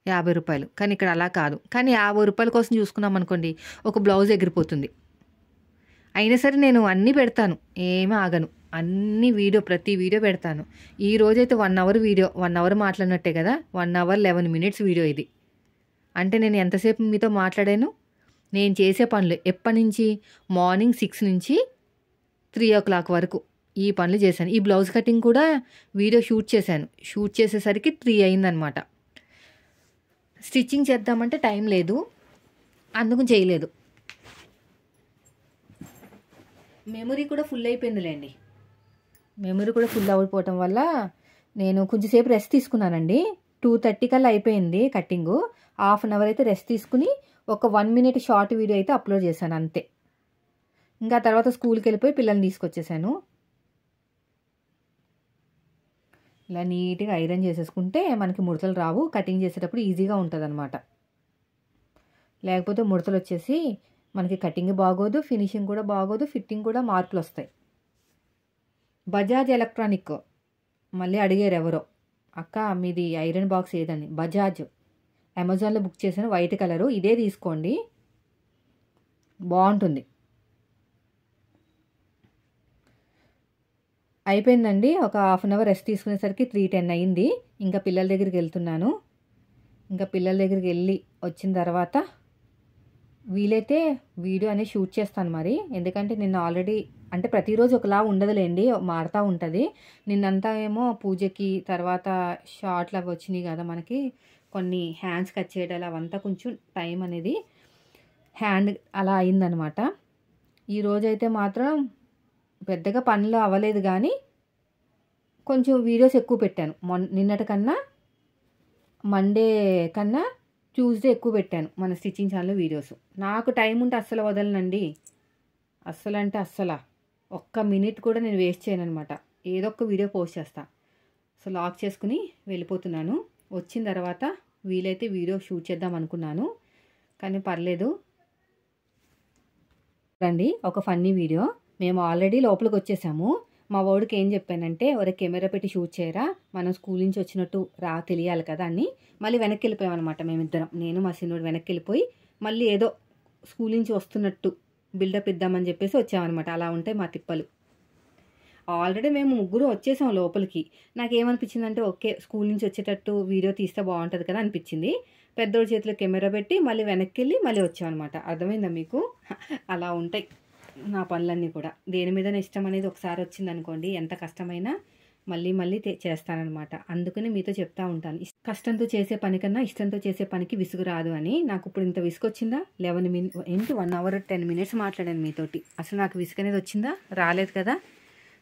₹50. కానీ ఇక్కడ అలా కాదు. కానీ ₹50 కోసం చూసుకున్నామనుకోండి, ఒక బ్లౌజ్ ఎగిరిపోతుంది. అయినా సరే నేను అన్నీ పెడతాను. ఏమీ ఆగను. ప్రతి వీడియో పెడతాను. ఈ రోజైతే 1 అవర్ వీడియో. 1 అవర్ మాట్లాడినట్టే కదా! 1 అవర్ 11 మినిట్స్ వీడియో ఇది. అంటే నేను ఎంతసేపు మీతో మాట్లాడాను? నేను చేసే పనులు ఎప్పటినుంచి? మార్నింగ్ 6 నుంచి 3:00 వరకు ఈ పనులు చేశాను. ఈ బ్లౌజ్ కటింగ్ కూడా వీడియో షూట్ చేశాను. షూట్ చేసేసరికి 3 అయిందనమాట. స్టిచ్చింగ్ చేద్దామంటే టైం లేదు. అందుకు చేయలేదు. మెమరీ కూడా ఫుల్ అయిపోయిందిలేండి. మెమరీ కూడా ఫుల్ అయిపోవటం వల్ల నేను కొంచెం సేపు రెస్ట్ తీసుకున్నానండి. 2:30 కల్లా అయిపోయింది కటింగు. హాఫ్ అన్ అవర్ అయితే రెస్ట్ తీసుకుని ఒక 1 మినిట్ షార్ట్ వీడియో అయితే అప్లోడ్ చేశాను అంతే. ఇంకా తర్వాత స్కూల్‌కి వెళ్ళిపోయి పిల్లల్ని తీసుకొచ్చేసాను. ఇలా నీట్‌గా ఐరన్ చేసేసుకుంటే మనకి ముడతలు రావు. కటింగ్ చేసేటప్పుడు ఈజీగా ఉంటదనమాట. లేకపోతే ముడతలు వచ్చేసి మనకి కటింగ్ బాగోదు, ఫినిషింగ్ కూడా బాగోదు, ఫిట్టింగ్ కూడా మార్పులొస్తాయి. బజాజ్ ఎలక్ట్రానిక్ మళ్ళీ అడిగారు ఎవరో, అక్క మీది ఐరన్ బాక్స్ ఏదని. బజాజ్ అమెజాన్లో బుక్ చేశాను, వైట్ కలరు. ఇదే తీసుకోండి, బాగుంటుంది. అయిపోయిందండి. ఒక హాఫ్ అన్ అవర్ రెస్ట్ తీసుకునేసరికి 3:10 అయింది. ఇంకా పిల్లల దగ్గరికి వెళ్తున్నాను. ఇంకా పిల్లల దగ్గరికి వెళ్ళి వచ్చిన తర్వాత వీలైతే వీడియో అనేది షూట్ చేస్తాను మరి. ఎందుకంటే నిన్న ఆల్రెడీ అంటే ప్రతిరోజు ఒకలా ఉండదులేండి, మారుతూ ఉంటుంది. నిన్నంతా ఏమో పూజకి తర్వాత షార్ట్లు అవి వచ్చినాయి కదా మనకి, కొన్ని హ్యాండ్స్ కట్ చేయడాలు అవంతా కొంచెం టైం అనేది హ్యాండ్ అలా అయిందనమాట. ఈరోజైతే మాత్రం పెద్దగా పనులు అవ్వలేదు కానీ కొంచెం వీడియోస్ ఎక్కువ పెట్టాను. నిన్నటి కన్నా మండే కన్నా ట్యూస్డే ఎక్కువ పెట్టాను మన స్టిచ్చింగ్ ఛానల్ వీడియోస్. నాకు టైం ఉంటే అస్సలు వదలనండి, అస్సలు అంటే అస్సలు ఒక్క మినిట్ కూడా నేను వేస్ట్ చేయను అనమాట. ఏదో ఒక వీడియో పోస్ట్ చేస్తా. సో లాక్ చేసుకుని వెళ్ళిపోతున్నాను. వచ్చిన తర్వాత వీలైతే వీడియో షూట్ చేద్దాం అనుకున్నాను కానీ పర్లేదు. రండి ఒక ఫన్నీ వీడియో. మేము ఆల్రెడీ లోపలికి వచ్చేసాము. మా వాడికి ఏం చెప్పానంటే, ఒరే కెమెరా పెట్టి షూట్ చేయరా, మనం స్కూల్ నుంచి వచ్చినట్టు తెలియాలి కదా అని. మళ్ళీ వెనక్కి వెళ్ళిపోయామన్నమాట మేమిద్దరం. నేను మా సిన్నోడు వెనక్కి వెళ్ళిపోయి మళ్ళీ ఏదో స్కూల్ నుంచి వస్తున్నట్టు బిల్డప్ ఇద్దామని చెప్పేసి వచ్చామన్నమాట. అలా ఉంటాయి మా తిప్పలు. ఆల్రెడీ మేము ముగ్గురు వచ్చేసాం లోపలికి. నాకేమనిపించిందంటే ఓకే స్కూల్ నుంచి వచ్చేటట్టు వీడియో తీస్తే బాగుంటుంది కదా అనిపించింది. పెద్దోడి చేతిలో కెమెరా పెట్టి మళ్ళీ వెనక్కి వెళ్ళి మళ్ళీ వచ్చామన్నమాట. అర్థమైందా మీకు? అలా ఉంటాయి నా పనులన్నీ కూడా. దేని మీద ఇష్టం అనేది ఒకసారి వచ్చిందనుకోండి, ఎంత కష్టమైనా మళ్ళీ మళ్ళీ చేస్తానన్నమాట. అందుకని మీతో చెప్తా ఉంటాను, కష్టంతో చేసే పని కన్నా ఇష్టంతో చేసే పనికి విసుగు రాదు అని. నాకు ఇప్పుడు ఇంత విసుగు వచ్చిందా? 1 hour 10 minutes మాట్లాడాను మీతోటి. అసలు నాకు విసుగు అనేది వచ్చిందా? రాలేదు కదా.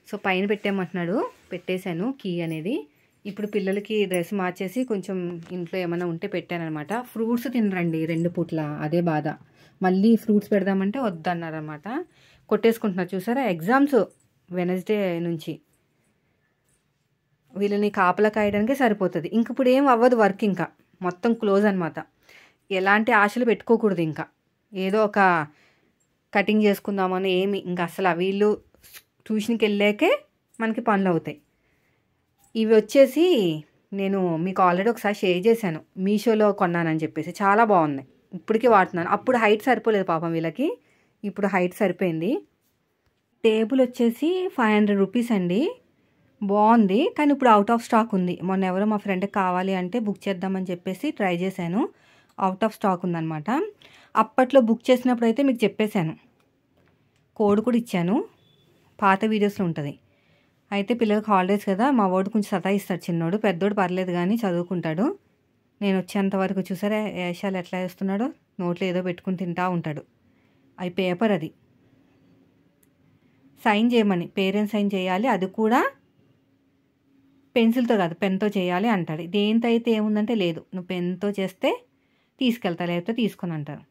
సో పైన పెట్టేయమంటున్నాడు, పెట్టేశాను కీ అనేది. ఇప్పుడు పిల్లలకి డ్రెస్ మార్చేసి కొంచెం ఇంట్లో ఏమైనా ఉంటే పెట్టానమాట. ఫ్రూట్స్ తినరండి 2 పూట్ల, అదే బాధ. మళ్ళీ ఫ్రూట్స్ పెడదామంటే వద్దన్నారనమాట. కొట్టేసుకుంటున్నారు చూసారా. ఎగ్జామ్స్ వెనస్డే నుంచి, వీళ్ళని కాపలా కాయడానికే సరిపోతుంది. ఇంక ఇప్పుడు ఏం అవ్వదు వర్క్, ఇంకా మొత్తం క్లోజ్ అనమాట. ఎలాంటి ఆశలు పెట్టుకోకూడదు ఇంకా. ఏదో ఒక కటింగ్ చేసుకుందామని ఏమి, ఇంకా అసలు వీళ్ళు ట్యూషన్కి వెళ్ళాకే మనకి పనులు అవుతాయి. ఇవి వచ్చేసి నేను మీకు ఆల్రెడీ ఒకసారి షేర్ చేశాను, మీషోలో కొన్నానని చెప్పేసి. చాలా బాగున్నాయి, ఇప్పటికీ వాడుతున్నాను. అప్పుడు హైట్ సరిపోలేదు పాపం వీళ్ళకి, ఇప్పుడు హైట్ సరిపోయింది. టేబుల్ వచ్చేసి 500 రూపీస్ అండి. బాగుంది కానీ ఇప్పుడు అవుట్ ఆఫ్ స్టాక్ ఉంది. మొన్న ఎవరో మా ఫ్రెండ్కి కావాలి అంటే బుక్ చేద్దామని చెప్పేసి ట్రై చేశాను. అవుట్ ఆఫ్ స్టాక్ ఉందన్నమాట. అప్పట్లో బుక్ చేసినప్పుడు అయితే మీకు చెప్పేశాను, కోడ్ కూడా ఇచ్చాను, పాత వీడియోస్లో ఉంటుంది. అయితే పిల్లలకి హాలిడేస్ కదా, మా వాడు కొంచెం సతాయిస్తాడు చిన్నోడు. పెద్దోడు పర్లేదు కానీ చదువుకుంటాడు. నేను వచ్చేంత వరకు చూసారా వేషాలు ఎట్లా వేస్తున్నాడో, నోట్లో ఏదో పెట్టుకుని తింటా ఉంటాడు. అవి పేపర్, అది సైన్ చేయమని, పేరెంట్స్ సైన్ చేయాలి, అది కూడా పెన్సిల్తో కాదు పెన్తో చేయాలి అంటాడు. దేంతో అయితే ఏముందంటే లేదు, నువ్వు పెన్తో చేస్తే తీసుకెళ్తా, లేకపోతే తీసుకొని అంటారు.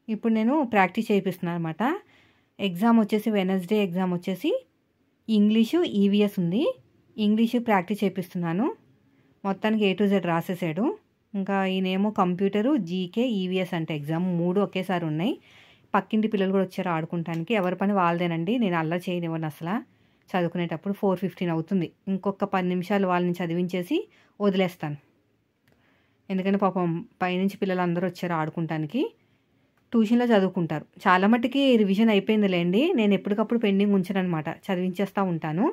ఇప్పుడు నేను ప్రాక్టీస్ చేయిస్తున్నాను అనమాట. ఎగ్జామ్ వచ్చేసి వెనస్డే ఎగ్జామ్ వచ్చేసి ఇంగ్లీషు ఈవీఎస్ ఉంది. ఇంగ్లీషు ప్రాక్టీస్ చేయిస్తున్నాను. మొత్తానికి A to Z రాసేసాడు. ఇంకా ఈయనేమో కంప్యూటరు, జీకే, ఈవీఎస్ అంటే ఎగ్జామ్ 3 ఒకేసారి ఉన్నాయి. పక్కింటి పిల్లలు కూడా వచ్చారు ఆడుకుంటానికి. ఎవరి పని వాళ్ళదేనండి, నేను అల్లరి చేయనివ్వను అసలు. చదువుకునేటప్పుడు 4:15 అవుతుంది. ఇంకొక 10 నిమిషాలు వాళ్ళని చదివించేసి వదిలేస్తాను. ఎందుకంటే పాపం పైనుంచి పిల్లలు అందరూ వచ్చారు ఆడుకుంటానికి. ట్యూషన్లో చదువుకుంటారు. చాలా మట్టుకి రివిజన్ అయిపోయిందిలేండి. నేను ఎప్పటికప్పుడు పెండింగ్ ఉంచను అనమాట, చదివించేస్తూ ఉంటాను.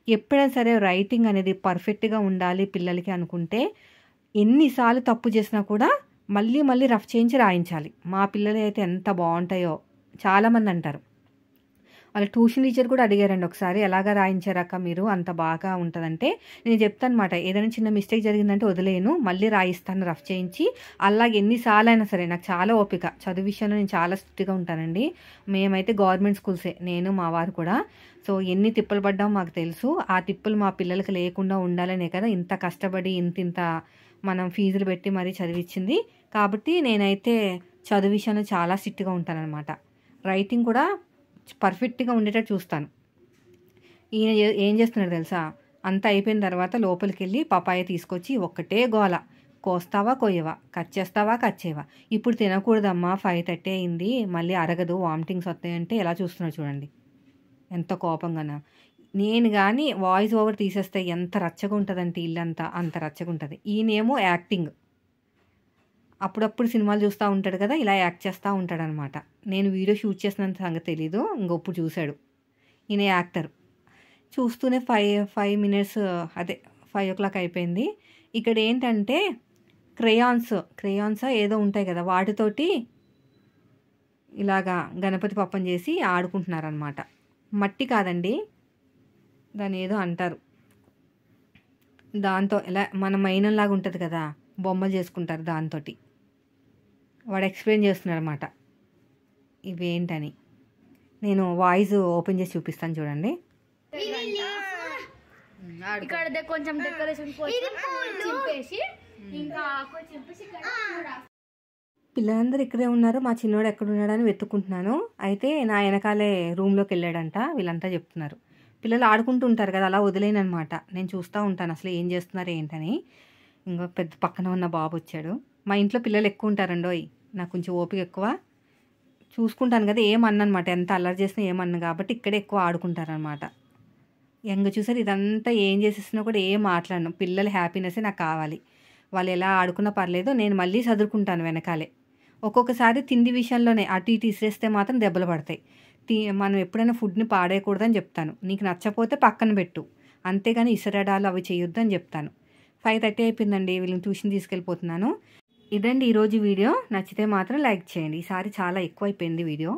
ఎప్పుడైనా సరే రైటింగ్ అనేది పర్ఫెక్ట్గా ఉండాలి పిల్లలకి అనుకుంటే, ఎన్నిసార్లు తప్పు చేసినా కూడా మళ్ళీ మళ్ళీ రఫ్ చేయించి రాయించాలి. మా పిల్లలు అయితే ఎంత బాగుంటాయో చాలామంది అంటారు. వాళ్ళ ట్యూషన్ టీచర్ కూడా అడిగారండి ఒకసారి, ఎలాగా రాయించారక్క మీరు, అంత బాగా ఉంటుందంటే. నేను చెప్తాను అనమాట, ఏదైనా చిన్న మిస్టేక్ జరిగిందంటే వదిలేను, మళ్ళీ రాయిస్తాను రఫ్ చేయించి. అలాగే ఎన్నిసార్లు అయినా సరే. నాకు చాలా ఓపిక, చదువు విషయంలో నేను చాలా స్ట్రిక్ట్గా ఉంటానండి. మేమైతే గవర్నమెంట్ స్కూల్సే, నేను మా వారు కూడా. సో ఎన్ని తిప్పలు పడ్డామో మాకు తెలుసు. ఆ తిప్పలు మా పిల్లలకి లేకుండా ఉండాలనే కదా ఇంత కష్టపడి ఇంత మనం ఫీజులు పెట్టి మరీ చదివించింది. కాబట్టి నేనైతే చదువు విషయంలో చాలా స్ట్రిక్ట్గా ఉంటానన్నమాట. రైటింగ్ కూడా పర్ఫెక్ట్గా ఉండేటట్టు చూస్తాను. ఈయన ఏం చేస్తున్నాడు తెలుసా, అంతా అయిపోయిన తర్వాత లోపలికి వెళ్ళి పపాయ తీసుకొచ్చి ఒక్కటే గోల, కోస్తావా కొయ్యవా, కట్ చేస్తావా కట్ చేయవా. ఇప్పుడు తినకూడదమ్మా, 5:30 అయింది, మళ్ళీ అరగదు, వామిటింగ్స్ వస్తాయంటే ఎలా చూస్తున్నాడు చూడండి, ఎంత కోపంగానా. నేను కానీ వాయిస్ ఓవర్ తీసేస్తే ఎంత రచ్చగా ఉంటుందంటే ఇల్లంతా అంత రచ్చగా ఉంటుంది. ఈయనేమో యాక్టింగ్, అప్పుడప్పుడు సినిమాలు చూస్తూ ఉంటాడు కదా, ఇలా యాక్ట్ చేస్తూ ఉంటాడు అనమాట. నేను వీడియో షూట్ చేసినంత సంగతి తెలీదు, ఇంకొప్పుడు చూశాడు. ఈయన యాక్టర్. చూస్తూనే 5 minutes, అదే 5 o'clock అయిపోయింది. ఇక్కడ ఏంటంటే క్రేయాన్స్ ఏదో ఉంటాయి కదా, వాటితోటి ఇలాగా గణపతి పప్పం చేసి ఆడుకుంటున్నారనమాట. మట్టి కాదండి, దాని ఏదో అంటారు, దాంతో ఎలా మన మైనంలాగా ఉంటుంది కదా, బొమ్మలు చేసుకుంటారు దాంతో. వాడు ఎక్స్ప్లెయిన్ చేస్తున్నాడు అనమాట ఇవేంటని. నేను వాయిస్ ఓపెన్ చేసి చూపిస్తాను చూడండి. ఇక్కడ కొంచెం డెకరేషన్ చింపేసి ఇంకా చింపేసి పిల్లలందరూ ఇక్కడే ఉన్నారు, మా చిన్నోడు ఎక్కడున్నాడని వెతుక్కుంటున్నాను. అయితే నా వెనకాలే రూమ్లోకి వెళ్ళాడంట, వీళ్ళంతా చెప్తున్నారు. పిల్లలు ఆడుకుంటూ ఉంటారు కదా, అలా వదిలేనమాట. నేను చూస్తూ ఉంటాను అసలు ఏం చేస్తున్నారు ఏంటని. ఇంకో పెద్ద పక్కన ఉన్న బాబు వచ్చాడు. మా ఇంట్లో పిల్లలు ఎక్కువ ఉంటారండోయ్, నాకు కొంచెం ఓపిక ఎక్కువ, చూసుకుంటాను కదా, ఏమన్నమాట, ఎంత అల్లరి చేసినా ఏమన్నా కాబట్టి ఇక్కడే ఎక్కువ ఆడుకుంటారనమాట. యంగ్ చూసారు, ఇదంతా ఏం చేసేసినా కూడా ఏం మాట్లాడను, పిల్లల హ్యాపీనెస్సే నాకు కావాలి. వాళ్ళు ఎలా ఆడుకున్నా పర్లేదు, నేను మళ్ళీ చదువుకుంటాను వెనకాలే. ఒక్కొక్కసారి తిండి విషయంలోనే అటు ఇటు ఇసిరేస్తే మాత్రం దెబ్బలు పడతాయి. మనం ఎప్పుడైనా ఫుడ్ని పాడేయకూడదని చెప్తాను. నీకు నచ్చపోతే పక్కన పెట్టు, అంతేగాని ఇసరడాలు అవి చేయొద్దు అని చెప్తాను. 5:30 అయిపోయిందండి, వీళ్ళని ట్యూషన్ తీసుకెళ్ళిపోతున్నాను. ఇదండి ఈరోజు వీడియో. నచ్చితే మాత్రం లైక్ చేయండి. ఈసారి చాలా ఎక్కువ అయిపోయింది వీడియో.